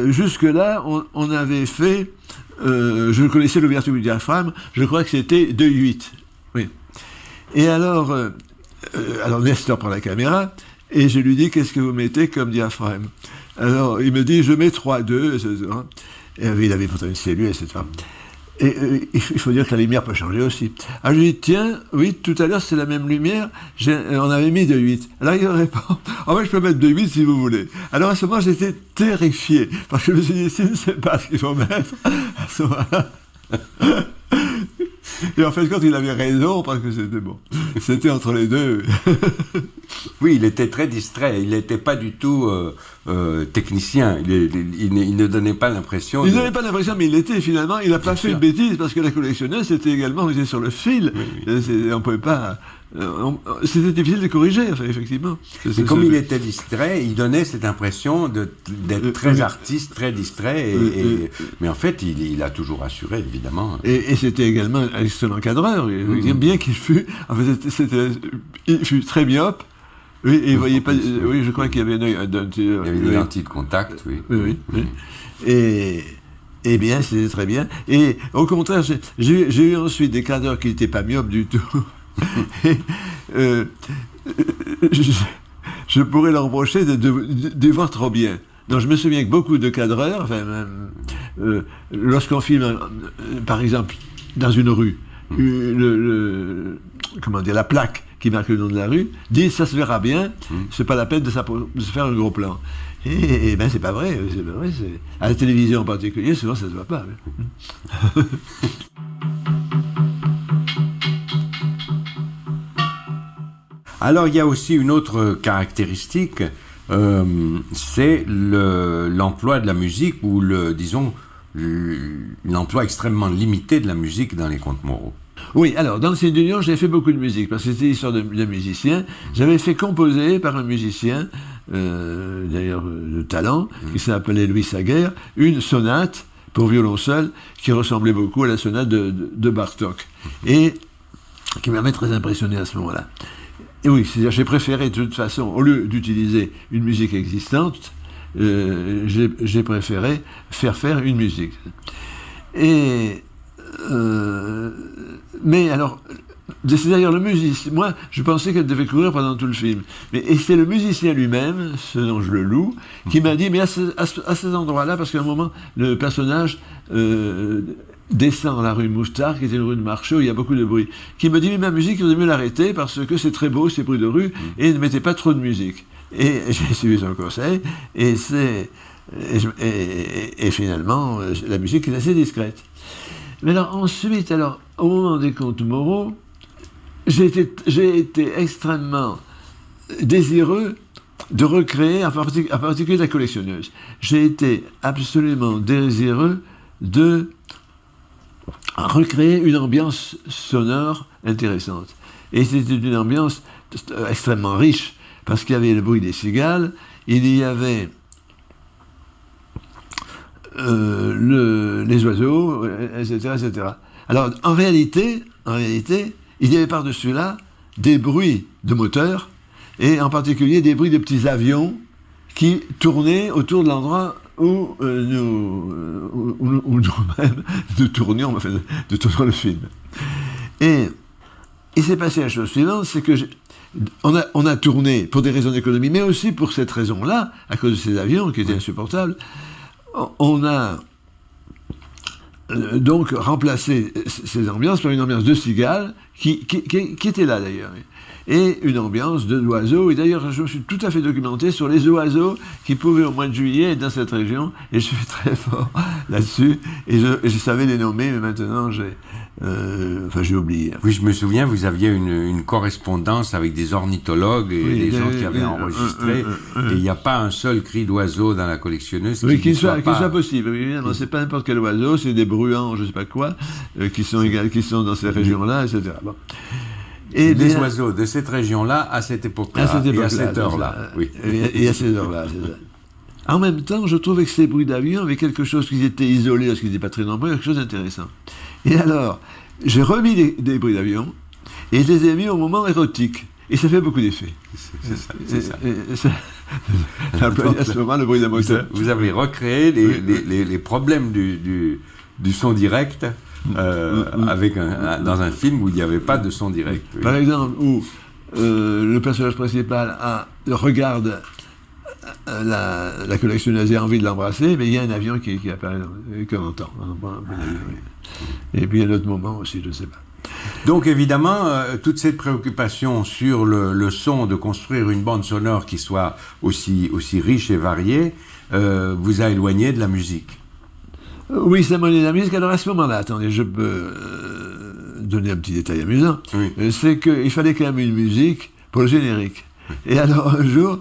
jusque-là, on avait fait. Je connaissais l'ouverture du diaphragme, je crois que c'était 2,8. Oui. Et alors Nestor prend la caméra, et je lui dis, qu'est-ce que vous mettez comme diaphragme? Alors il me dit, je mets 3,2, etc. Et il avait pourtant une cellule, etc. Et il faut dire que la lumière peut changer aussi. Alors je lui dis, tiens, oui, tout à l'heure c'est la même lumière, on avait mis 2,8. Alors il répond, moi je peux mettre 2,8 si vous voulez. Alors à ce moment j'étais terrifié, parce que je me suis dit, je ne sais pas ce qu'il faut mettre à ce moment-là. Et en fait, quand il avait raison, parce que c'était bon. C'était entre les deux. Oui, il était très distrait. Il n'était pas du tout technicien. Il ne donnait pas l'impression. Il ne donnait pas l'impression, mais il l'était finalement. Il n'a pas fait une bêtise, parce que la collectionneuse, c'était également, on était sur le fil. Oui. On ne pouvait pas. C'était difficile de corriger, enfin, effectivement. Mais comme il était distrait, il donnait cette impression d'être très artiste, très distrait. Mais en fait, il a toujours assuré, évidemment. Et c'était également un excellent cadreur. Bien qu'il fût. En fait, il fut très myope. Oui, et il voyait pas. Oui, je crois qu'il y avait il y avait des lentilles de contact, oui. Oui. Et bien, c'était très bien. Et au contraire, j'ai eu ensuite des cadreurs qui n'étaient pas myopes du tout. Et, je pourrais leur reprocher de voir trop bien. Donc je me souviens que beaucoup de cadreurs, enfin, lorsqu'on filme, par exemple, dans une rue, la plaque qui marque le nom de la rue, disent ça se verra bien, c'est pas la peine de se faire un gros plan. Et ben c'est pas vrai, à la télévision en particulier, souvent ça se voit pas. Alors, il y a aussi une autre caractéristique, c'est l'emploi de la musique, ou l'emploi extrêmement limité de la musique dans les contes moraux. Oui, alors, dans le Signe d'Union, j'ai fait beaucoup de musique, parce que c'était l'histoire de musiciens. J'avais fait composer par un musicien, d'ailleurs de talent, qui s'appelait Louis Saguer, une sonate pour violon seul, qui ressemblait beaucoup à la sonate de Bartók, et qui m'avait très impressionné à ce moment-là. Et oui, c'est-à-dire j'ai préféré de toute façon, au lieu d'utiliser une musique existante, j'ai préféré faire une musique. Mais alors, c'est d'ailleurs le musicien, moi je pensais qu'elle devait courir pendant tout le film, et c'est le musicien lui-même, ce dont je le loue, qui m'a dit, mais à ces endroits-là, parce qu'à un moment, le personnage descend la rue Mouffetard, qui était une rue de marché où il y a beaucoup de bruit, qui me dit, mais ma musique, il vaut mieux l'arrêter parce que c'est très beau, ces bruits de rue, et ne mettez pas trop de musique. Et j'ai suivi son conseil, et finalement, la musique est assez discrète. Mais alors, ensuite, au moment des contes moraux, j'ai été extrêmement désireux de recréer, en particulier la collectionneuse. J'ai été absolument désireux de recréer une ambiance sonore intéressante. Et c'était une ambiance extrêmement riche, parce qu'il y avait le bruit des cigales, il y avait les oiseaux, etc. Alors, en réalité, il y avait par-dessus là des bruits de moteurs, et en particulier des bruits de petits avions qui tournaient autour de l'endroit où nous-mêmes nous tournions, enfin, de tourner le film. Et il s'est passé la chose suivante, c'est que on a tourné pour des raisons d'économie, mais aussi pour cette raison-là, à cause de ces avions qui étaient insupportables, on a donc remplacé ces ambiances par une ambiance de cigales qui était là d'ailleurs, et une ambiance d'oiseaux. Et d'ailleurs, je me suis tout à fait documenté sur les oiseaux qui pouvaient au mois de juillet être dans cette région, et je suis très fort là-dessus, et je savais les nommer, mais maintenant Enfin, j'ai oublié. Oui, je me souviens, vous aviez une correspondance avec des ornithologues et des gens qui avaient enregistré. Et il n'y a pas un seul cri d'oiseau dans la collectionneuse qu'il soit possible. Oui, évidemment, c'est pas n'importe quel oiseau, c'est des bruants, je sais pas quoi, qui sont dans ces régions-là, etc. Bon. Et des oiseaux de cette région-là à cette époque-là, et à cette heure-là. Oui. Et à cette heure-là, c'est ça. En même temps, je trouvais que ces bruits d'avion avaient quelque chose, qu'ils étaient isolés, parce qu'ils n'étaient pas très nombreux, quelque chose d'intéressant. Et alors, j'ai remis des bruits d'avion, et je les ai mis au moment érotique. Et ça fait beaucoup d'effet. C'est ça. À ce moment, le bruit d'un moteur. Vous avez recréé les problèmes du son direct dans un film où il n'y avait pas de son direct. Oui. Par exemple, où le personnage principal regarde la collectionneuse a envie de l'embrasser, mais il y a un avion qui apparaît, qu'on entend. Et puis il y a un autre moment aussi, je ne sais pas. Donc évidemment, toute cette préoccupation sur le son, de construire une bande sonore qui soit aussi riche et variée, vous a éloigné de la musique. Oui, ça m'a éloigné de la musique. Alors à ce moment-là, attendez, je peux donner un petit détail amusant. Oui. C'est qu'il fallait quand même une musique pour le générique. Et alors un jour,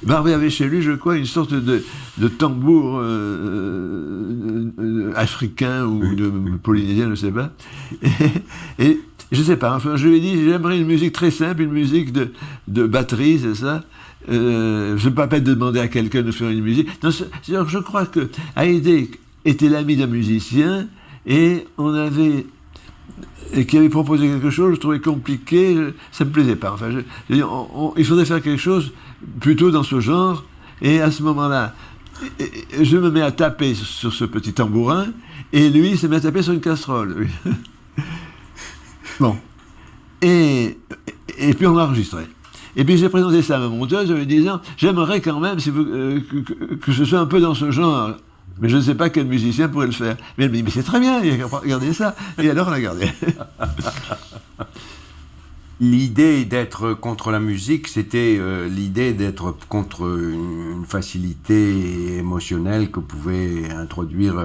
Barbet avait chez lui, je crois, une sorte de tambour africain ou de polynésien, je ne sais pas. Et je ne sais pas, enfin je lui ai dit, j'aimerais une musique très simple, une musique de batterie, c'est ça. Je ne vais pas demander à quelqu'un de faire une musique. Non, je crois que Haïdé était l'ami d'un musicien et qui avait proposé quelque chose, je trouvais compliqué, ça ne me plaisait pas. Enfin, il faudrait faire quelque chose plutôt dans ce genre, et à ce moment-là, je me mets à taper sur ce petit tambourin, et lui, il se met à taper sur une casserole. Oui. Bon. Et puis on a enregistré. Et puis j'ai présenté ça à ma monteuse en lui disant, j'aimerais quand même que ce soit un peu dans ce genre. Mais je ne sais pas quel musicien pourrait le faire. Mais elle me dit, mais c'est très bien, regardez ça. Et alors on a gardé. L'idée d'être contre la musique, c'était l'idée d'être contre une facilité émotionnelle que pouvait introduire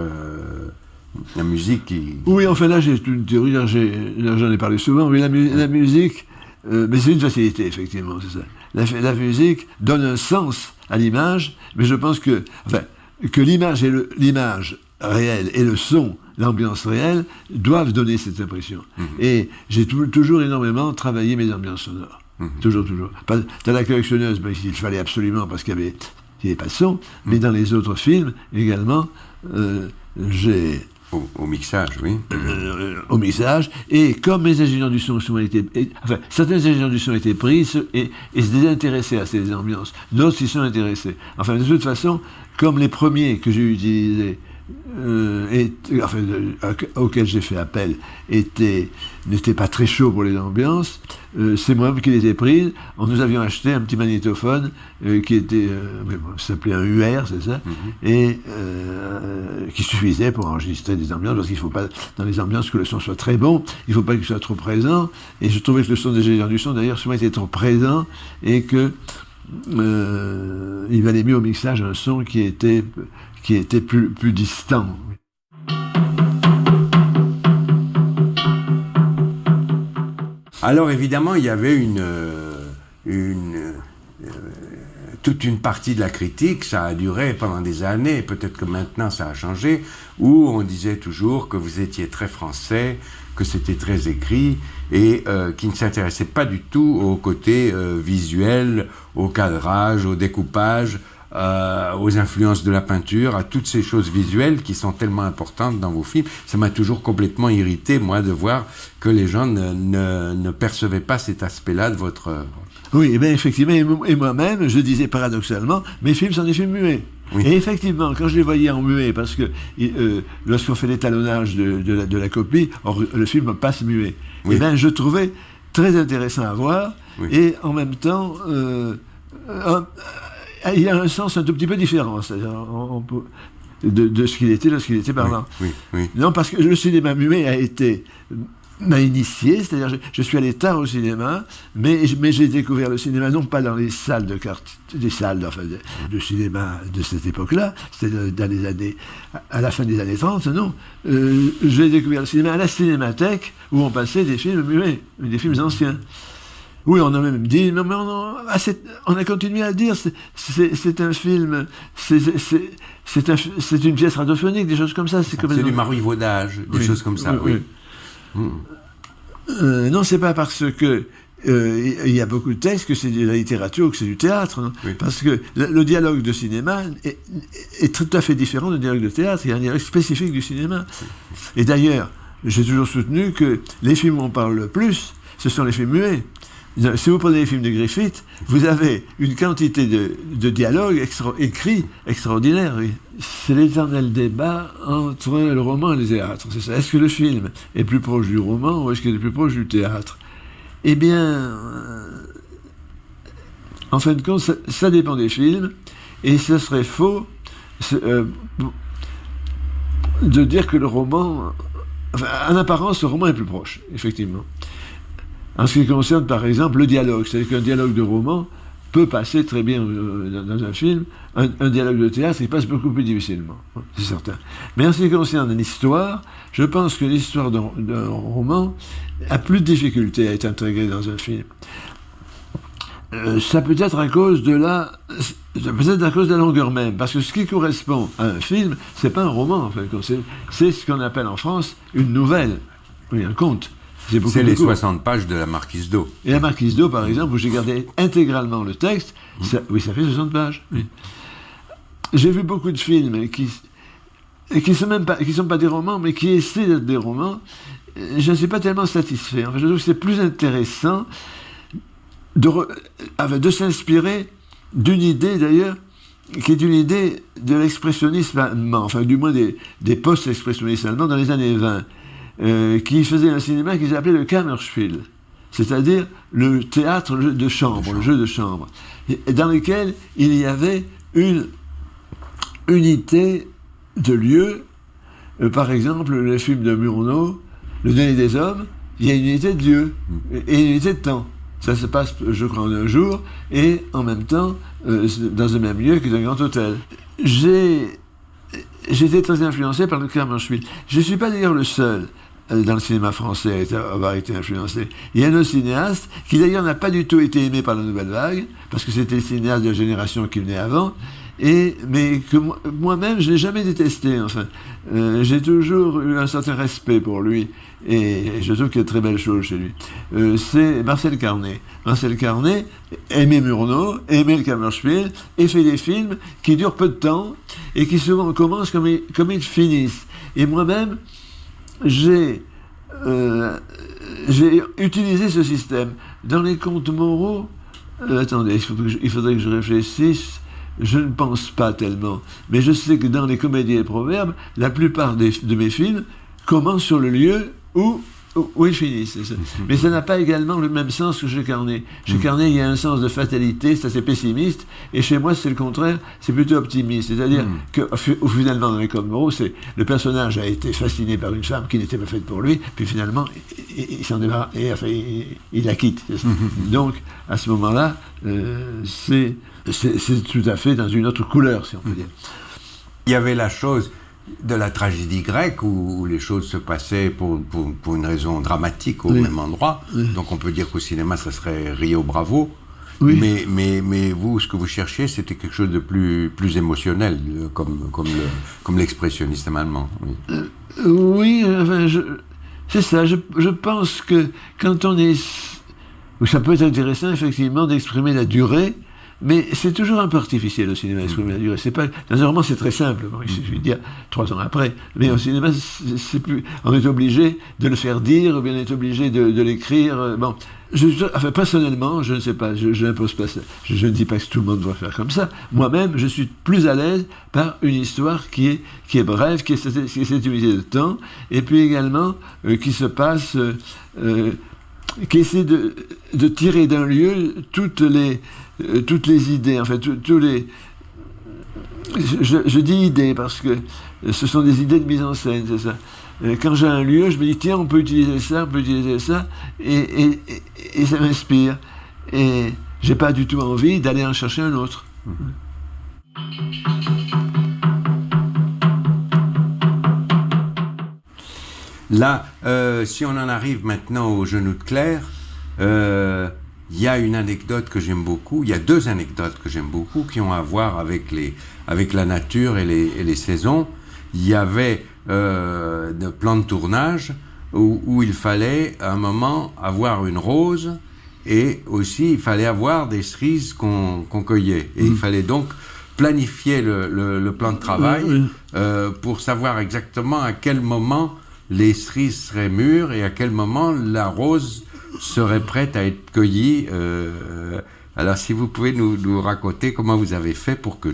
la musique. Oui, enfin là, j'ai une théorie, j'en ai parlé souvent, mais la musique, mais c'est une facilité, effectivement, c'est ça. La musique donne un sens à l'image, mais je pense que l'image réelle et le son, l'ambiance réelle, doivent donner cette impression. Et j'ai toujours énormément travaillé mes ambiances sonores. Toujours. Dans la collectionneuse, il fallait absolument, parce qu'il n'y avait pas de son, mais dans les autres films, également, j'ai... Au mixage, oui. Au mixage, et comme mes ingénieurs du son certains ingénieurs du son étaient pris et se désintéressaient à ces ambiances, d'autres s'y sont intéressés. Enfin, de toute façon, comme les premiers que j'ai utilisés, auxquels j'ai fait appel, n'étaient pas très chauds pour les ambiances, c'est moi-même qui les ai prises. Nous avions acheté un petit magnétophone qui était, ça s'appelait un UR, c'est ça, et qui suffisait pour enregistrer des ambiances, parce qu'il ne faut pas, dans les ambiances, que le son soit très bon, il ne faut pas qu'il soit trop présent, et je trouvais que le son des ingénieurs du son, d'ailleurs, souvent était trop présent, et que il valait mieux au mixage un son qui était plus distant. Alors évidemment, il y avait toute une partie de la critique, ça a duré pendant des années, peut-être que maintenant ça a changé, où on disait toujours que vous étiez très français, que c'était très écrit, et qui ne s'intéressait pas du tout au côté visuel, au cadrage, au découpage, aux influences de la peinture, à toutes ces choses visuelles qui sont tellement importantes dans vos films. Ça m'a toujours complètement irrité, moi, de voir que les gens ne percevaient pas cet aspect-là de votre œuvre. Oui, et bien effectivement, et moi-même, je disais paradoxalement, mes films sont des films muets. Oui. Et effectivement, quand je les voyais en muet, parce que lorsqu'on fait l'étalonnage de la copie, le film passe muet, oui. Et bien je trouvais très intéressant à voir, oui. Et en même temps, il y a un sens un tout petit peu différent, c'est-à-dire de ce qu'il était lorsqu'il était parlant. Oui. Non, parce que le cinéma muet a été m'a initié, c'est-à-dire je suis allé tard au cinéma, mais j'ai découvert le cinéma non pas dans les salles de cinéma de cette époque-là, c'était dans les années, à la fin des années 30, non. J'ai découvert le cinéma à la Cinémathèque, où on passait des films muets, des films anciens. Oui, on a même dit, mais on a continué à dire, c'est un film, c'est une pièce radiophonique, des choses comme ça. C'est du marivaudage, des choses comme ça, oui. Non, c'est pas parce que il y a beaucoup de textes que c'est de la littérature ou que c'est du théâtre, non? Oui. Parce que le dialogue de cinéma est tout à fait différent du dialogue de théâtre. Il y a un dialogue spécifique du cinéma. Et d'ailleurs, j'ai toujours soutenu que les films où on parle le plus, ce sont les films muets. Si vous prenez les films de Griffith, vous avez une quantité de dialogues écrits extraordinaires. Oui. C'est l'éternel débat entre le roman et le théâtre. C'est ça. Est-ce que le film est plus proche du roman ou est-ce qu'il est plus proche du théâtre? Eh bien, en fin de compte, ça dépend des films, et ce serait faux de dire que le roman... Enfin, en apparence, le roman est plus proche, effectivement. En ce qui concerne, par exemple, le dialogue, c'est-à-dire qu'un dialogue de roman peut passer très bien dans un film, un dialogue de théâtre, il passe beaucoup plus difficilement, c'est certain. Mais en ce qui concerne l'histoire, je pense que l'histoire d'un roman a plus de difficulté à être intégrée dans un film. Ça peut être à cause de la longueur même, parce que ce qui correspond à un film, c'est pas un roman, en fait, c'est ce qu'on appelle en France une nouvelle, oui, un conte. C'est les 60 pages de La Marquise d'O. Et La Marquise d'O, par exemple, où j'ai gardé intégralement le texte, ça fait 60 pages. Oui. J'ai vu beaucoup de films qui sont pas des romans, mais qui essaient d'être des romans. Je ne suis pas tellement satisfait. Enfin, je trouve que c'est plus intéressant de s'inspirer d'une idée, d'ailleurs, qui est une idée de l'expressionnisme allemand, enfin, du moins des post-expressionnistes allemands dans les années 20. Qui faisait un cinéma qu'ils appelaient le Kammerspiel, c'est-à-dire le théâtre de chambre, le jeu de chambre, dans lequel il y avait une unité de lieu. Par exemple, le film de Murnau, Le Dernier des Hommes, il y a une unité de lieu et une unité de temps. Ça se passe, je crois, en un jour, et en même temps, dans un même lieu que dans un grand hôtel. J'ai été très influencé par le Kammerspiel. Je ne suis pas d'ailleurs le seul dans le cinéma français à avoir été influencé. Il y a un autre cinéaste qui d'ailleurs n'a pas du tout été aimé par la Nouvelle Vague, parce que c'était le cinéaste de la génération qui venait avant, mais que moi-même je n'ai jamais détesté. Enfin, j'ai toujours eu un certain respect pour lui, et je trouve qu'il y a de très belles choses chez lui. C'est Marcel Carné. Marcel Carné aimait Murnau, aimait le Kammerspiel, et fait des films qui durent peu de temps, et qui souvent commencent comme ils finissent. Et moi-même, j'ai utilisé ce système. Dans les contes moraux, attendez, il faudrait que je réfléchisse, je ne pense pas tellement, mais je sais que dans les comédies et proverbes, la plupart de mes films commencent sur le lieu où ils finissent. Mais ça n'a pas également le même sens que chez Carné. Chez Carné, il y a un sens de fatalité, c'est assez pessimiste, et chez moi, c'est le contraire, c'est plutôt optimiste. C'est-à-dire que finalement, dans les contes moraux, le personnage a été fasciné par une femme qui n'était pas faite pour lui, puis finalement, il s'en débarrasse, et enfin, il la quitte. Donc, à ce moment-là, c'est tout à fait dans une autre couleur, si on peut dire. Il y avait la chose de la tragédie grecque où les choses se passaient pour une raison dramatique au même endroit. Oui. Donc on peut dire qu'au cinéma, ça serait Rio Bravo. Oui. Mais vous, ce que vous cherchiez, c'était quelque chose de plus émotionnel, comme l'expressionnisme allemand. Oui, oui, enfin, c'est ça. Je pense que quand on est... Ça peut être intéressant, effectivement, d'exprimer la durée, mais c'est toujours un peu artificiel au cinéma, d'exprimer la durée. C'est pas... Dans un roman, c'est très simple. Bon, il suffit de dire 3 ans après. Mais au cinéma, c'est plus... On est obligé de le faire dire, ou bien on est obligé de l'écrire. Bon. Enfin, personnellement, je ne sais pas, je n'impose pas ça. Je ne dis pas que tout le monde doit faire comme ça. Moi-même, je suis plus à l'aise par une histoire qui est brève, qui est cette unité de temps, et puis également qui se passe... qui essaie de tirer d'un lieu toutes les idées, en fait, tous Je dis idées parce que ce sont des idées de mise en scène, c'est ça. Quand j'ai un lieu, je me dis tiens, on peut utiliser ça, et ça m'inspire. Et j'ai pas du tout envie d'aller en chercher un autre. Là, si on en arrive maintenant au Genou de Claire, il y a une anecdote que j'aime beaucoup, il y a 2 anecdotes que j'aime beaucoup qui ont à voir avec la nature et les saisons. Il y avait de plans de tournage où il fallait à un moment avoir une rose et aussi il fallait avoir des cerises qu'on cueillait. Et il fallait donc planifier le plan de travail pour savoir exactement à quel moment les cerises seraient mûres et à quel moment la rose serait prête à être cueillie. Alors si vous pouvez nous raconter comment vous avez fait pour que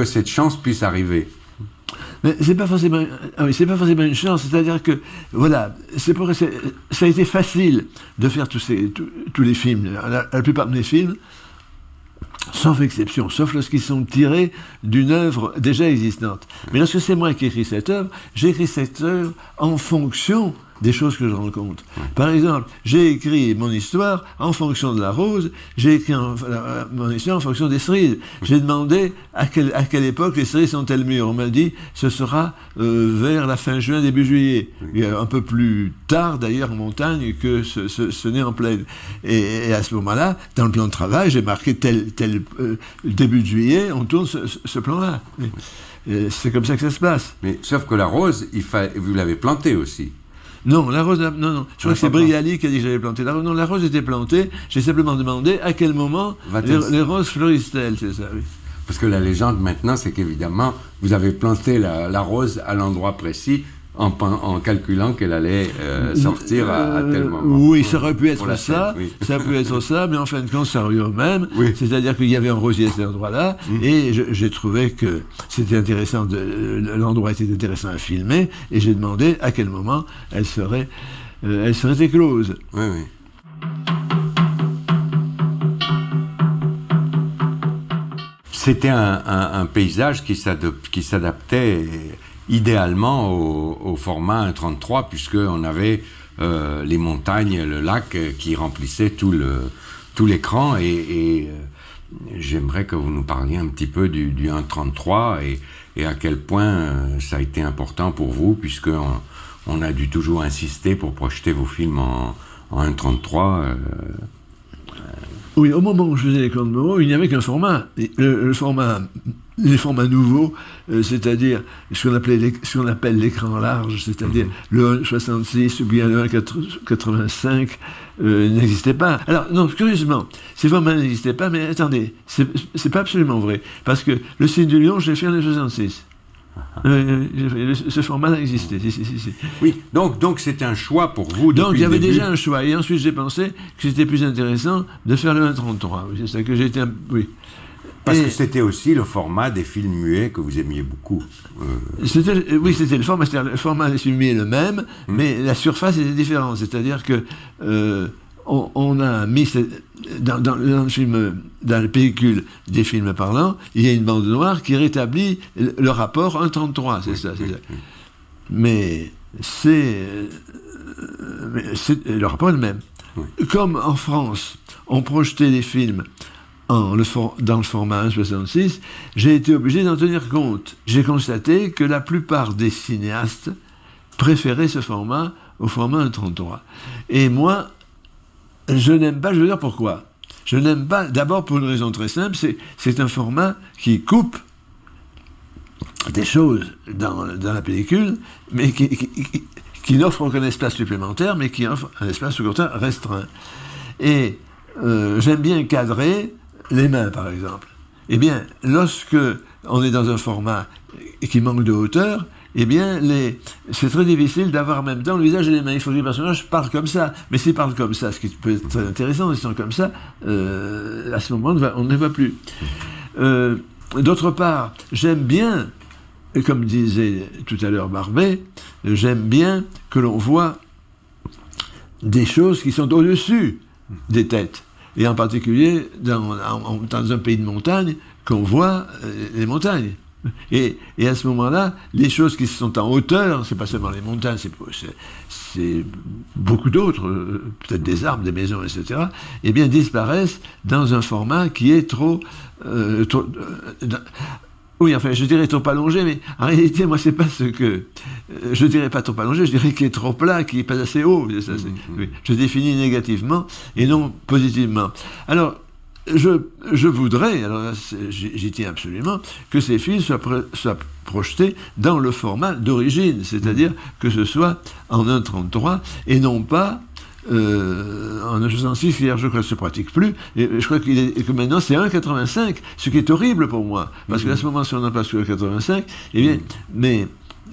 cette chance puisse arriver. Mais c'est pas forcément une chance, c'est-à-dire que voilà, ça a été facile de faire tous les films, la plupart de mes films, sauf exception, sauf lorsqu'ils sont tirés d'une œuvre déjà existante. Mais lorsque c'est moi qui écris cette œuvre, j'écris cette œuvre en fonction des choses que je rencontre. Par exemple, j'ai écrit mon histoire en fonction de la rose, j'ai écrit mon histoire en fonction des cerises. J'ai demandé à quelle époque les cerises sont-elles mûres. On m'a dit ce sera vers la fin juin, début juillet. Un peu plus tard d'ailleurs en montagne que ce n'est en plaine. Et à ce moment-là, dans le plan de travail, j'ai marqué tel début de juillet, on tourne ce plan-là. C'est comme ça que ça se passe. Mais sauf que la rose, vous l'avez plantée aussi. Non, la rose, non. Je crois que c'est Brigali qui a dit que j'avais planté la rose. Non, la rose était plantée. J'ai simplement demandé à quel moment les roses fleurissent-elles, c'est ça, oui. Parce que la légende maintenant, c'est qu'évidemment, vous avez planté la rose à l'endroit précis en calculant qu'elle allait sortir à tel moment. Oui, ça aurait pu être ça, ça peut être ça, mais en fin de compte, ça revient au même. Oui. C'est-à-dire qu'il y avait un rosier à cet endroit-là, et j'ai trouvé que c'était intéressant, l'endroit était intéressant à filmer, et j'ai demandé à quel moment elle serait éclose. Oui. C'était un paysage qui s'adaptait idéalement au format 1.33, puisqu'on avait les montagnes, le lac qui remplissait tout l'écran, et j'aimerais que vous nous parliez un petit peu du 1.33 et à quel point ça a été important pour vous, puisqu'on a dû toujours insister pour projeter vos films en 1.33. Oui, au moment où je faisais les Clans de Moreau, il n'y avait qu'un format. Les formats nouveaux, c'est-à-dire ce qu'on appelle l'écran large, c'est-à-dire le 1.66 ou bien le 1.85, n'existait pas. Alors, non, curieusement, ces formats n'existaient pas, mais attendez, c'est pas absolument vrai, parce que le Signe du Lion, je l'ai fait en 1.66. Ce format existait. Si. Oui, donc c'est un choix pour vous. Donc il y avait déjà un choix, et ensuite j'ai pensé que c'était plus intéressant de faire le 1.33. Oui, c'est ça que j'ai été. Oui. Parce que c'était aussi le format des films muets que vous aimiez beaucoup. C'était le format. C'est-à-dire le format des films muets est le même, mais la surface était différente. C'est-à-dire que on a mis dans le film, dans la pellicule des films parlants, il y a une bande noire qui rétablit le rapport 1.33, c'est ça. Mais le rapport est le même. Oui. Comme en France, on projetait les films dans le format 1.66, j'ai été obligé d'en tenir compte. J'ai constaté que la plupart des cinéastes préféraient ce format au format 1.33. Et moi, je n'aime pas, je veux dire pourquoi. Je n'aime pas, d'abord pour une raison très simple, c'est un format qui coupe des choses dans la pellicule, mais qui n'offre aucun espace supplémentaire, mais qui offre un espace au contraire restreint. Et j'aime bien cadrer les mains, par exemple. Eh bien, lorsque on est dans un format qui manque de hauteur, eh bien, c'est très difficile d'avoir en même temps le visage et les mains. Il faut que les personnages parlent comme ça. Mais s'ils parlent comme ça, ce qui peut être très intéressant, s'ils sont comme ça, à ce moment, on ne les voit plus. D'autre part, j'aime bien, comme disait tout à l'heure Barbet, j'aime bien que l'on voit des choses qui sont au-dessus des têtes. Et en particulier, dans un pays de montagne, qu'on voit les montagnes. Et à ce moment-là, les choses qui sont en hauteur, c'est pas seulement les montagnes, c'est beaucoup d'autres, peut-être des arbres, des maisons, etc., eh bien, disparaissent dans un format qui est oui, enfin, je dirais trop allongé, mais en réalité, moi, c'est pas ce que... je dirais pas trop allongé, je dirais qu'il est trop plat, qu'il n'est pas assez haut. Oui, je définis négativement et non positivement. Alors, je voudrais, alors là, j'y tiens absolument, que ces films soient projetés dans le format d'origine, c'est-à-dire que ce soit en 1,33 et non pas en 1,66, je crois que ça ne se pratique plus, et je crois que maintenant c'est 1,85, ce qui est horrible pour moi, parce qu'à ce moment, si on n'a pas sur 1,85, eh bien, mais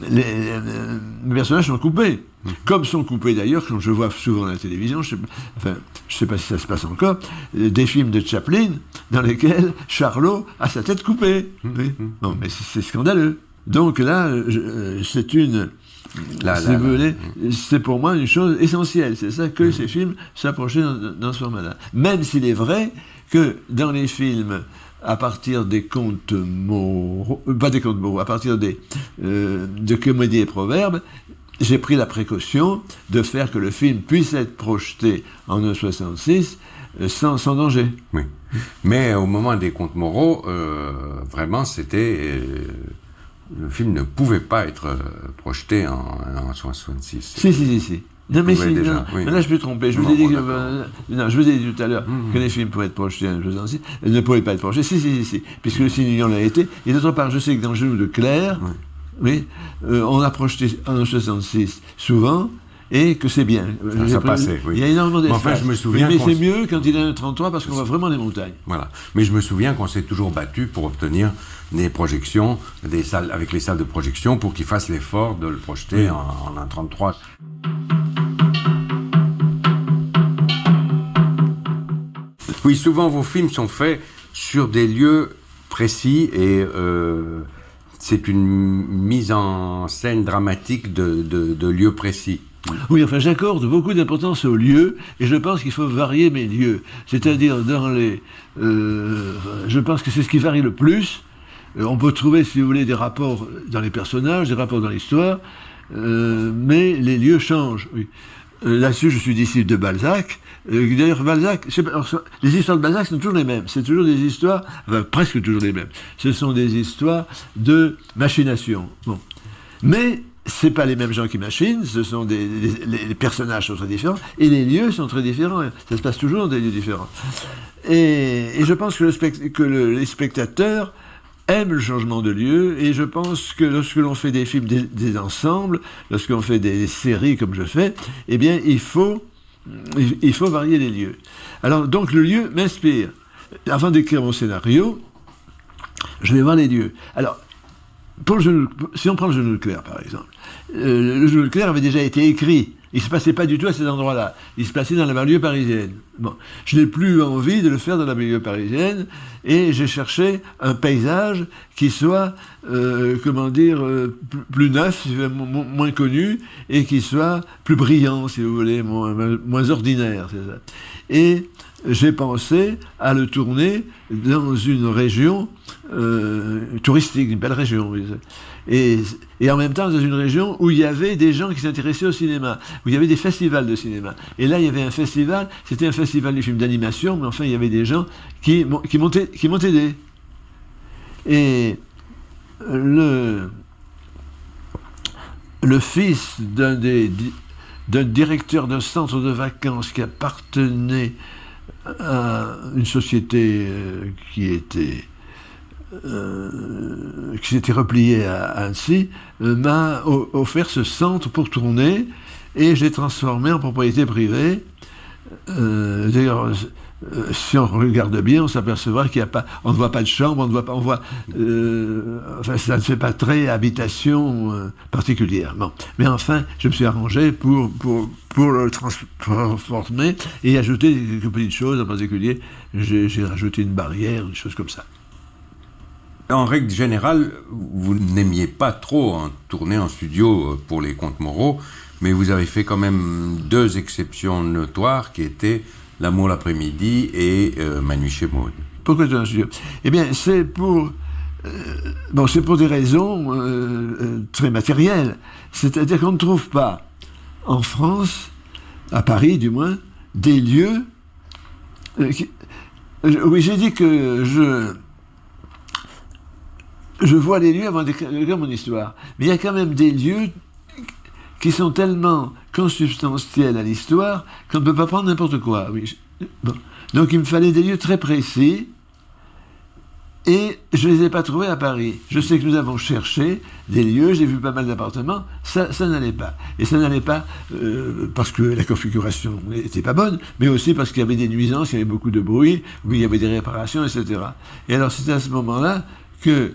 les personnages sont coupés. Comme sont coupés d'ailleurs, quand je vois souvent à la télévision, je sais pas si ça se passe encore, des films de Chaplin dans lesquels Charlot a sa tête coupée. Oui. Non, mais c'est scandaleux. Donc là, c'est pour moi une chose essentielle. C'est ça que ces films s'approchaient dans ce format-là. Même s'il est vrai que dans les films à partir des contes moraux, pas des contes moraux, à partir de comédies et proverbes, j'ai pris la précaution de faire que le film puisse être projeté en 1,66 sans danger. Oui. Mais au moment des contes moraux, vraiment, c'était... le film ne pouvait pas être projeté en 1,66. Si. Non, mais là, je peux tromper. Je vous ai dit tout à l'heure que les films pouvaient être projetés en 1,66. Ils ne pouvaient pas être projetés. Si. Puisque le Cine-Union l'a été. Et d'autre part, je sais que dans le Genou de Claire, on a projeté en 1,66 souvent, et que c'est bien. Ça passait, oui. Il y a énormément d'espace. Enfin, je me souviens mais c'est mieux quand il est 1,33 parce qu'on voit vraiment les montagnes. Voilà. Mais je me souviens qu'on s'est toujours battu pour obtenir des projections, des salles, avec les salles de projection, pour qu'ils fassent l'effort de le projeter en 1,33. Oui, souvent vos films sont faits sur des lieux précis et c'est une mise en scène dramatique de lieux précis. Oui, enfin, j'accorde beaucoup d'importance aux lieux, et je pense qu'il faut varier mes lieux. C'est-à-dire, je pense que c'est ce qui varie le plus. On peut trouver, si vous voulez, des rapports dans les personnages, des rapports dans l'histoire, mais les lieux changent. Oui. Là-dessus, je suis disciple de Balzac. D'ailleurs, Balzac, les histoires de Balzac sont toujours les mêmes. C'est toujours des histoires, presque toujours les mêmes. Ce sont des histoires de machination. Bon. Mais c'est pas les mêmes gens qui machinent, ce sont les personnages sont très différents, et les lieux sont très différents. Ça se passe toujours dans des lieux différents. Et je pense que les spectateurs aiment le changement de lieu, et je pense que lorsque l'on fait des films, des ensembles, lorsque l'on fait des séries comme je fais, eh bien, il faut varier les lieux. Alors, donc, le lieu m'inspire. Avant d'écrire mon scénario, je vais voir les lieux. Alors, si on prend le Genou de Claire, par exemple, le Genou de Claire avait déjà été écrit. Il ne se passait pas du tout à ces endroits-là. Il se passait dans la banlieue parisienne. Bon. Je n'ai plus envie de le faire dans la banlieue parisienne, et j'ai cherché un paysage qui soit, plus neuf, moins connu, et qui soit plus brillant, si vous voulez, moins ordinaire. C'est ça. Et j'ai pensé à le tourner dans une région touristique, une belle région. Et en même temps dans une région où il y avait des gens qui s'intéressaient au cinéma, où il y avait des festivals de cinéma. Et là, il y avait un festival, c'était un festival du film d'animation, mais enfin, il y avait des gens qui m'ont aidé. Et le fils d'un directeur d'un centre de vacances qui appartenait à une société qui s'était repliée à Annecy, m'a offert ce centre pour tourner, et j'ai transformé en propriété privée. D'ailleurs, si on regarde bien, on s'apercevra on ne voit pas de chambre, ça ne fait pas très habitation particulière. Bon. Mais enfin, je me suis arrangé pour le transformer et ajouter quelques petites choses. En particulier, j'ai rajouté une barrière, une chose comme ça. En règle générale, vous n'aimiez pas trop tourner en studio pour les contes moraux, mais vous avez fait quand même 2 exceptions notoires qui étaient L'amour l'après-midi et Ma nuit chez Maud. Pourquoi tourner en studio? Eh bien, c'est pour des raisons très matérielles. C'est-à-dire qu'on ne trouve pas en France, à Paris du moins, des lieux. Oui, j'ai dit que je vois les lieux avant d'écrire mon histoire. Mais il y a quand même des lieux qui sont tellement consubstantiels à l'histoire qu'on ne peut pas prendre n'importe quoi. Oui. Bon. Donc il me fallait des lieux très précis et je ne les ai pas trouvés à Paris. Je sais que nous avons cherché des lieux, j'ai vu pas mal d'appartements, ça n'allait pas. Et ça n'allait pas parce que la configuration n'était pas bonne, mais aussi parce qu'il y avait des nuisances, il y avait beaucoup de bruit, il y avait des réparations, etc. Et alors c'est à ce moment-là que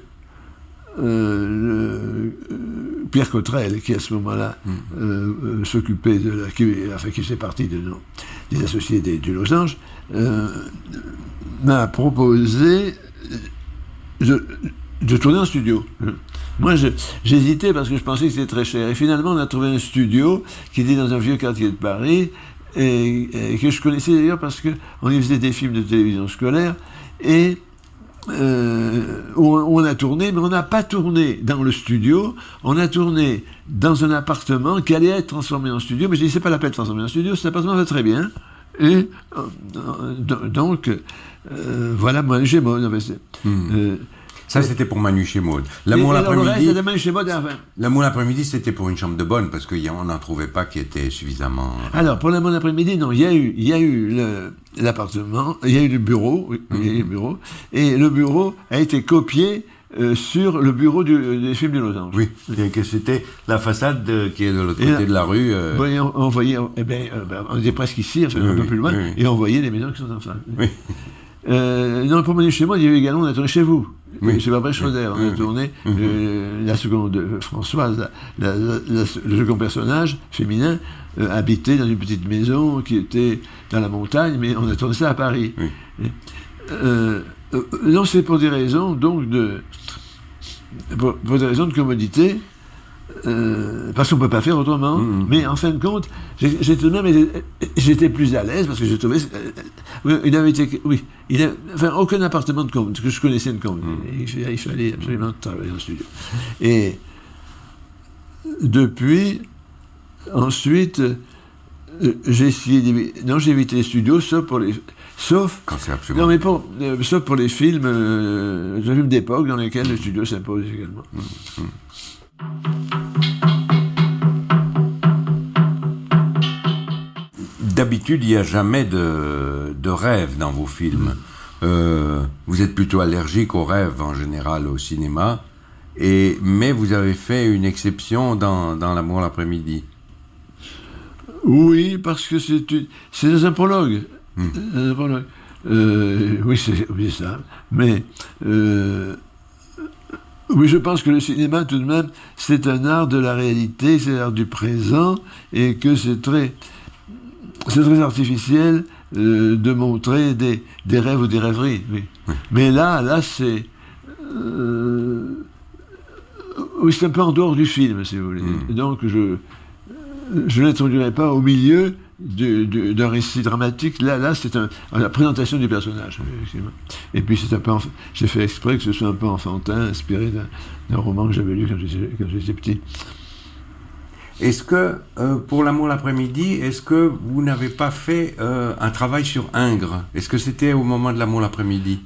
Pierre Cottrell, qui à ce moment-là s'occupait qui faisait partie des associés du Losange, m'a proposé de tourner en studio. Moi, j'hésitais parce que je pensais que c'était très cher. Et finalement, on a trouvé un studio qui était dans un vieux quartier de Paris et que je connaissais d'ailleurs parce qu'on y faisait des films de télévision scolaire et on a tourné, mais on n'a pas tourné dans le studio, on a tourné dans un appartement qui allait être transformé en studio, mais je dis c'est pas la peine de transformer en studio, cet appartement va très bien. Et donc, voilà, Manu chez Maud. Ça, c'était pour Manu chez Maud. L'amour l'après-midi. L'amour l'après-midi, c'était pour une chambre de bonne, parce qu'on n'en trouvait pas qui était suffisamment. Alors, pour l'amour l'après-midi, non, il y a eu l'appartement, il y a eu le bureau, oui, il y a eu le bureau, et le bureau a été copié sur le bureau des films du Losange. Oui, que c'était la façade qui est de l'autre côté de la rue. Oui, on voyait, on était presque ici, un peu plus loin, et on voyait les maisons qui sont en face. Oui. Non, pour venir chez moi, il y a eu également, on a tourné chez vous. Oui. Chez Barbara Schroeder, on a tourné la seconde, Françoise, le second personnage féminin, habitait dans une petite maison qui était dans la montagne, mais on a tourné ça à Paris. Oui. Non, c'est pour des raisons, donc, pour des raisons de commodité, parce qu'on ne peut pas faire autrement. Mais en fin de compte, j'étais plus à l'aise parce que j'ai trouvé. Aucun appartement que je connaissais ne convenait. Il fallait absolument travailler en studio. Et depuis, ensuite, j'ai essayé j'ai évité les studios, sauf pour les films d'époque dans lesquels le studio s'impose également. D'habitude, il n'y a jamais de rêve dans vos films. Vous êtes plutôt allergique aux rêves en général au cinéma, mais vous avez fait une exception dans L'amour l'après-midi. Oui, parce que c'est dans un prologue. Oui, c'est ça. Mais oui, je pense que le cinéma, tout de même, c'est un art de la réalité, c'est l'art du présent, et que c'est très artificiel de montrer des rêves ou des rêveries. Oui. Mais là, c'est... oui, c'est un peu en dehors du film, si vous voulez. Donc, je ne l'introduirai pas au milieu d'un récit dramatique. Là, c'est la présentation du personnage. Et puis, j'ai fait exprès que ce soit un peu enfantin, inspiré d'un roman que j'avais lu quand j'étais petit. Est-ce que, pour L'amour l'après-midi, est-ce que vous n'avez pas fait un travail sur Ingres? Est-ce que c'était au moment de L'amour l'après-midi?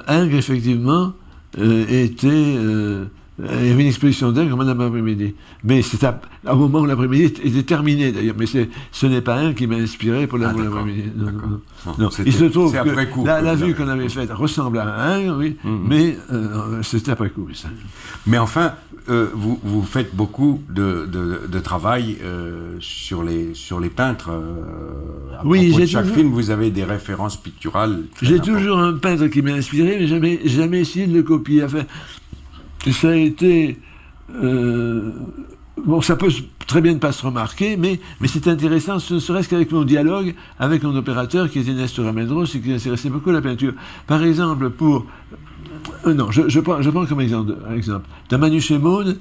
Ingres, effectivement, était... il y avait une exposition d'Ingres au moment de l'après-midi. Mais c'est au moment où l'après-midi était terminé, d'ailleurs. Mais ce n'est pas Ingres qui m'a inspiré pour L'amour l'après-midi. Non. Il se trouve que la vue qu'on avait faite ressemble à Ingres, oui, mais c'était après coup. Ça. Mais enfin... vous faites beaucoup de travail sur les peintres. Oui, de chaque film, vous avez des références picturales. J'ai toujours un peintre qui m'a inspiré, mais jamais essayé de le copier. Enfin, ça a été... ça peut très bien ne pas se remarquer, mais c'est intéressant, ne serait-ce qu'avec mon dialogue avec mon opérateur qui était Nestor Amedros et qui s'intéressait beaucoup à la peinture. Par exemple, je prends comme exemple. Dans Manu chez Maud,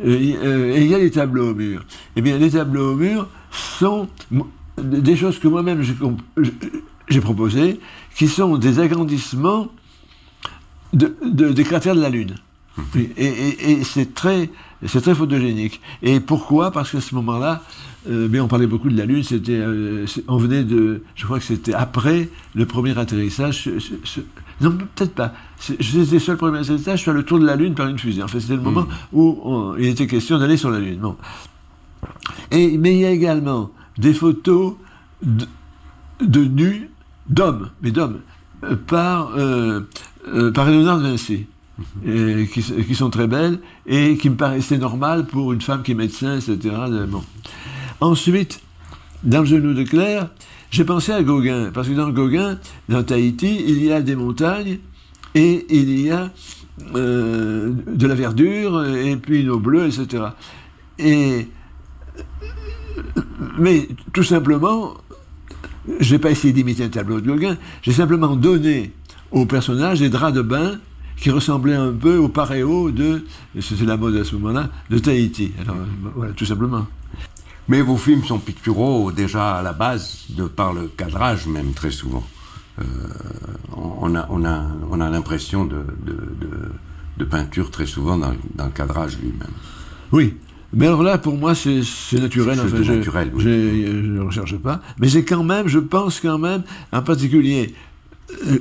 il y a les tableaux au mur. Eh bien, les tableaux au mur sont des choses que moi-même j'ai proposées, qui sont des agrandissements des cratères de la Lune. Et c'est très photogénique. Et pourquoi? Parce qu'à ce moment-là, on parlait beaucoup de la Lune, on venait je crois que c'était après le premier atterrissage. Non, peut-être pas. C'était sur le premier atterrissage sur le tour de la Lune par une fusée. En fait, c'était le moment où il était question d'aller sur la Lune. Bon. Mais il y a également des photos de nus, d'hommes, par Léonard de Vinci. Qui sont très belles et qui me paraissaient normales pour une femme qui est médecin, etc. Bon. Ensuite, dans le genou de Claire, j'ai pensé à Gauguin, parce que dans Gauguin, dans Tahiti, il y a des montagnes et il y a de la verdure et puis une eau bleue, etc. Mais tout simplement, je n'ai pas essayé d'imiter un tableau de Gauguin, j'ai simplement donné au personnage des draps de bain qui ressemblait un peu au paréo c'était la mode à ce moment-là, de Tahiti. Alors, voilà, tout simplement. Mais vos films sont picturaux déjà à la base, de par le cadrage même, très souvent. On a l'impression de peinture très souvent dans le cadrage lui-même. Oui. Mais alors là, pour moi, c'est naturel. C'est naturel, oui. Je ne recherche pas. Mais je pense quand même, en particulier,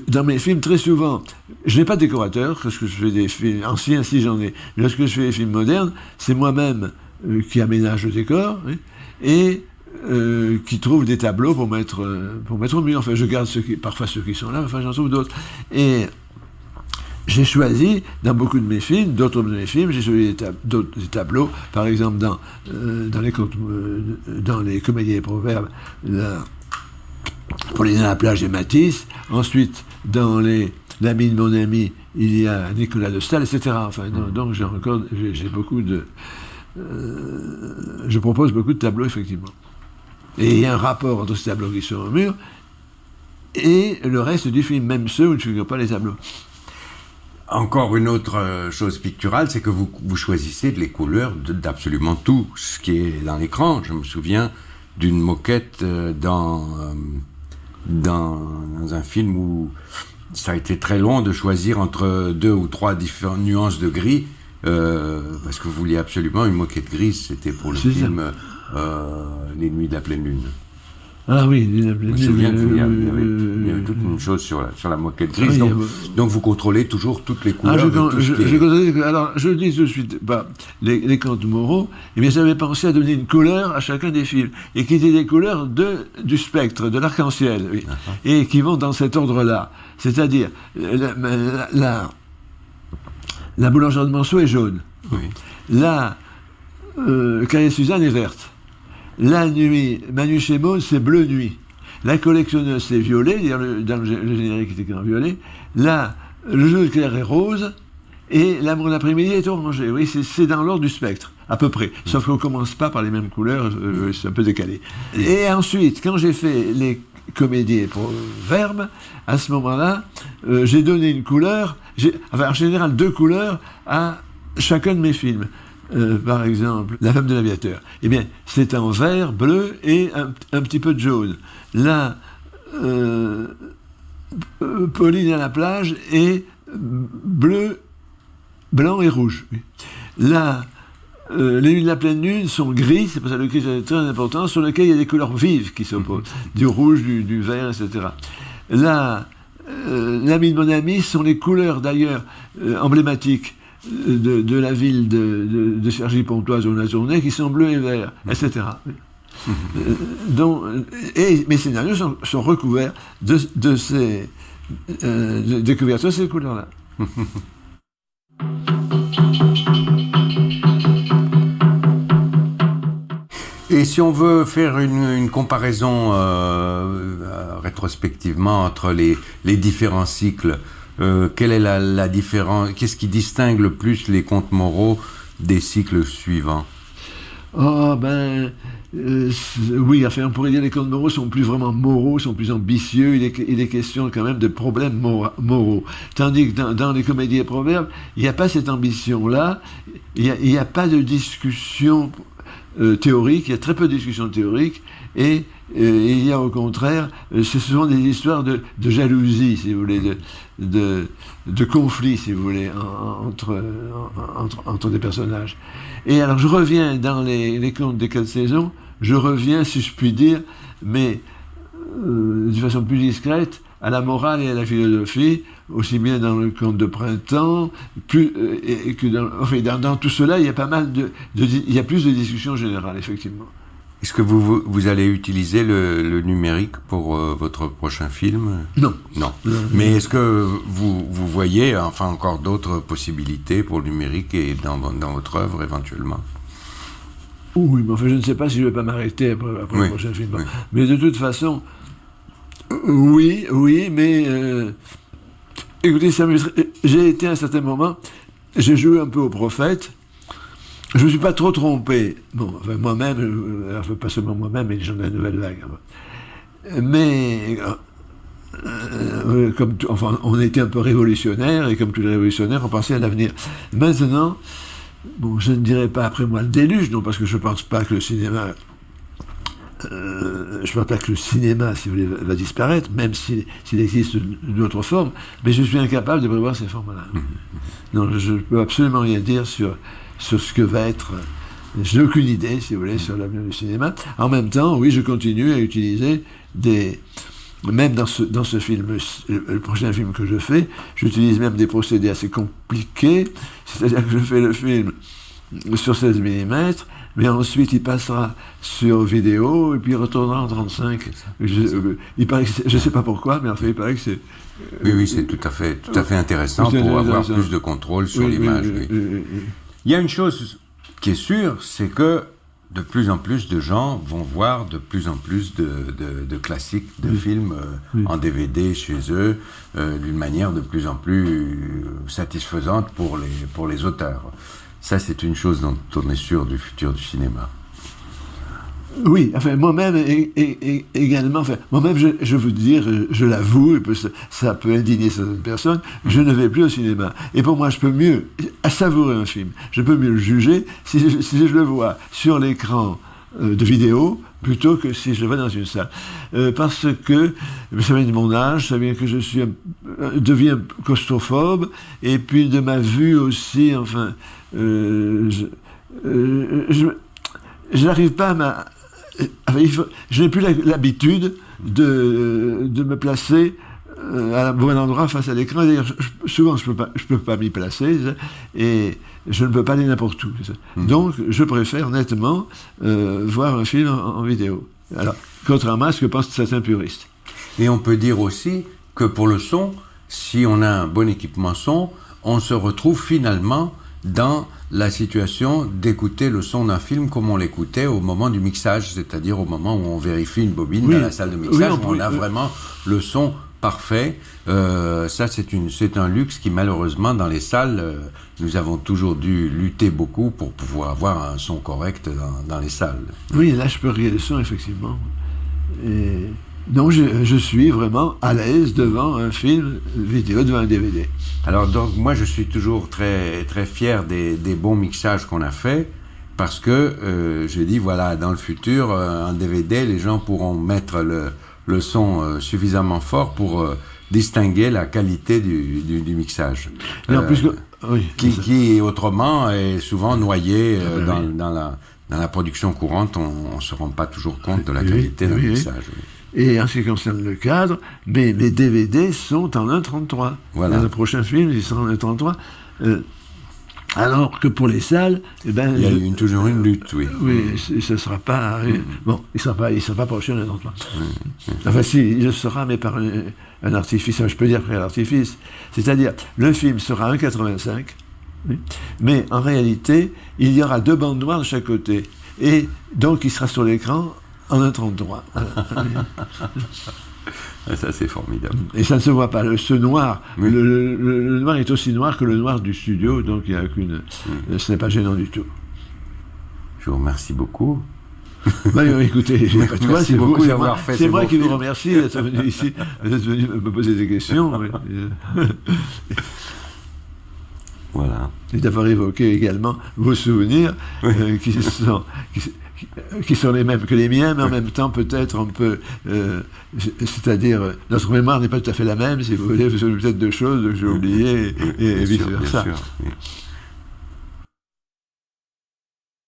dans mes films, très souvent, je n'ai pas de décorateur, parce que je fais des films anciens, si j'en ai. Lorsque je fais des films modernes, c'est moi-même qui aménage le décor, et qui trouve des tableaux pour mettre au mieux. Enfin, je garde parfois ceux qui sont là, enfin, j'en trouve d'autres. Et j'ai choisi, dans beaucoup de mes films, d'autres de mes films, j'ai choisi des tableaux, par exemple, dans les comédies et proverbes, pour les à la plage et Matisse. Ensuite, dans L'ami de mon ami, il y a Nicolas de Staël, etc. Enfin, donc j'ai beaucoup de... je propose beaucoup de tableaux, effectivement. Et il y a un rapport entre ces tableaux qui sont au mur et le reste du film, même ceux où ne figurent pas les tableaux. Encore une autre chose picturale, c'est que vous choisissez les couleurs d'absolument tout ce qui est dans l'écran. Je me souviens d'une moquette dans un film où ça a été très long de choisir entre 2 ou 3 différentes nuances de gris, parce que vous vouliez absolument une moquette grise. C'était pour le film Les Nuits de la pleine lune. Ah oui, je me souviens qu'il y avait toute une chose sur la moquette grise. Donc vous contrôlez toujours toutes les couleurs. Alors, je le dis tout de suite, les contes moraux, eh bien, j'avais pensé à donner une couleur à chacun des films, et qui étaient des couleurs du spectre, de l'arc-en-ciel, oui, et qui vont dans cet ordre-là. C'est-à-dire, la boulangère de Manceau est jaune. Oui. La Carrière Suzanne est verte. La nuit, Manu Chemo, c'est bleu nuit. La collectionneuse, c'est violet, dans le générique qui était en violet. Là, le jeu de Claire est rose, et l'amour de l'après-midi est orangé. Oui, c'est dans l'ordre du spectre, à peu près. Sauf qu'on ne commence pas par les mêmes couleurs, c'est un peu décalé. Et ensuite, quand j'ai fait les comédies et proverbes, à ce moment-là, j'ai donné une couleur, en général 2 couleurs, à chacun de mes films. Par exemple, La femme de l'aviateur. Eh bien, c'est en vert, bleu et un petit peu de jaune. Là, Pauline à la plage est bleu, blanc et rouge. Là, les nuits de la pleine lune sont gris, c'est pour ça que le gris est très important, sur lequel il y a des couleurs vives qui s'opposent, du rouge, du vert, etc. Là, l'ami de mon ami sont les couleurs d'ailleurs emblématiques de la ville de Cergy-Pontoise où on a tourné, qui sont bleus et verts, etc. Mes scénarios sont recouverts de ces couvertures de ces couleurs-là. Et si on veut faire une comparaison rétrospectivement entre les différents cycles, quelle est la différence? Qu'est-ce qui distingue le plus les contes moraux des cycles suivants? Oui, enfin, on pourrait dire que les contes moraux sont plus vraiment moraux, sont plus ambitieux, il est question quand même de problèmes moraux. Tandis que dans les comédies et proverbes, il n'y a pas cette ambition-là, il n'y a pas de discussion théoriques, il y a très peu de discussions théoriques, et il y a au contraire, ce sont des histoires de jalousie, si vous voulez, de conflit, si vous voulez, entre des personnages. Et alors je reviens dans les contes des 4 saisons, je reviens, si je puis dire, mais de façon plus discrète, à la morale et à la philosophie, aussi bien dans le conte de printemps, dans tout cela, il y a pas mal il y a plus de discussions générales, effectivement. Est-ce que vous allez utiliser le numérique pour votre prochain film? Non. Mais est-ce que vous voyez enfin encore d'autres possibilités pour le numérique et dans votre œuvre éventuellement? Oui, mais enfin, je ne sais pas si je ne vais pas m'arrêter après le prochain film. Oui. Mais de toute façon, oui, mais écoutez, j'ai été à un certain moment, j'ai joué un peu au prophète. Je ne me suis pas trop trompé. Bon, enfin, moi-même, enfin, pas seulement moi-même, mais les gens de la Nouvelle Vague. Mais, enfin, on était un peu révolutionnaires, et comme tous les révolutionnaires, on pensait à l'avenir. Maintenant, bon, je ne dirais pas après moi le déluge, non, parce que je ne pense pas que le cinéma... si vous voulez, va disparaître, même s'il existe d'autres formes, mais je suis incapable de prévoir ces formes-là. Non, je ne peux absolument rien dire sur ce que va être... Je n'ai aucune idée, si vous voulez, sur l'avenir du cinéma. En même temps, oui, je continue à utiliser même dans ce film, le prochain film que je fais, j'utilise même des procédés assez compliqués, c'est-à-dire que je fais le film sur 16 mm, mais ensuite il passera sur vidéo, et puis il retournera en 35. Il paraît que je ne sais pas pourquoi, mais en fait, il paraît que c'est... Oui, c'est tout à fait intéressant pour avoir plus de contrôle sur l'image. Oui. Il y a une chose qui est sûre, c'est que de plus en plus de gens vont voir de plus en plus de classiques de films en DVD chez eux, d'une manière de plus en plus satisfaisante pour les auteurs. Ça, c'est une chose dont on est sûr du futur du cinéma. Oui, enfin, moi-même également, enfin, moi-même, je veux dire, je l'avoue, ça peut indigner certaines personnes, je ne vais plus au cinéma. Et pour moi, je peux mieux savourer un film, je peux mieux le juger si je le vois sur l'écran de vidéo, plutôt que si je le vois dans une salle. Parce que ça vient de mon âge, ça vient que je deviens claustrophobe, et puis de ma vue aussi, enfin, je n'arrive pas à je n'ai plus l'habitude de me placer à un bon endroit face à l'écran. D'ailleurs, souvent, je peux pas m'y placer, et je ne peux pas aller n'importe où. Donc, je préfère nettement voir un film en vidéo. Alors, contrairement à ce que pensent certains puristes. Et on peut dire aussi que pour le son, si on a un bon équipement son, on se retrouve finalement dans la situation d'écouter le son d'un film comme on l'écoutait au moment du mixage, c'est-à-dire au moment où on vérifie une bobine dans la salle de mixage, où on a vraiment le son parfait. Ça, c'est un luxe qui, malheureusement, dans les salles, nous avons toujours dû lutter beaucoup pour pouvoir avoir un son correct dans les salles. Oui, là, je peux régler le son, effectivement. Donc, je suis vraiment à l'aise devant un film vidéo, devant un DVD. Alors, donc, moi, je suis toujours très, très fier des bons mixages qu'on a faits, parce que, je dis, voilà, dans le futur, un DVD, les gens pourront mettre le son suffisamment fort pour distinguer la qualité du mixage. Et en plus, oui, qui autrement est souvent noyé dans la production courante, on ne se rend pas toujours compte de la qualité d'un mixage. Et en ce qui concerne le cadre, mais les DVD sont en 1.33. Voilà. Dans le prochain film, ils sont en 1.33. Alors que pour les salles, il y a toujours une lutte, oui. Oui, ça ne sera pas... Bon, il ne sera pas projeté en 1.33. Enfin, si, il le sera, mais par un artifice, je peux dire par un artifice. C'est-à-dire, le film sera en 1.85, mais en réalité, il y aura 2 bandes noires de chaque côté. Et donc, il sera sur l'écran en 1.33. Ça, c'est formidable. Et ça ne se voit pas. Ce noir, le noir est aussi noir que le noir du studio, donc il n'y a aucune... Ce n'est pas gênant du tout. Je vous remercie beaucoup. Écoutez, pas de quoi, c'est moi qui vous remercie d'être venu ici, d'être venu me poser des questions. Voilà. Et d'avoir évoqué également vos souvenirs, qui sont les mêmes que les miens, mais en même temps, peut-être, on peut... c'est-à-dire, notre mémoire n'est pas tout à fait la même, si vous voulez, vous avez peut-être deux choses que j'ai oubliées, et vice-versa. Bien sûr, oui.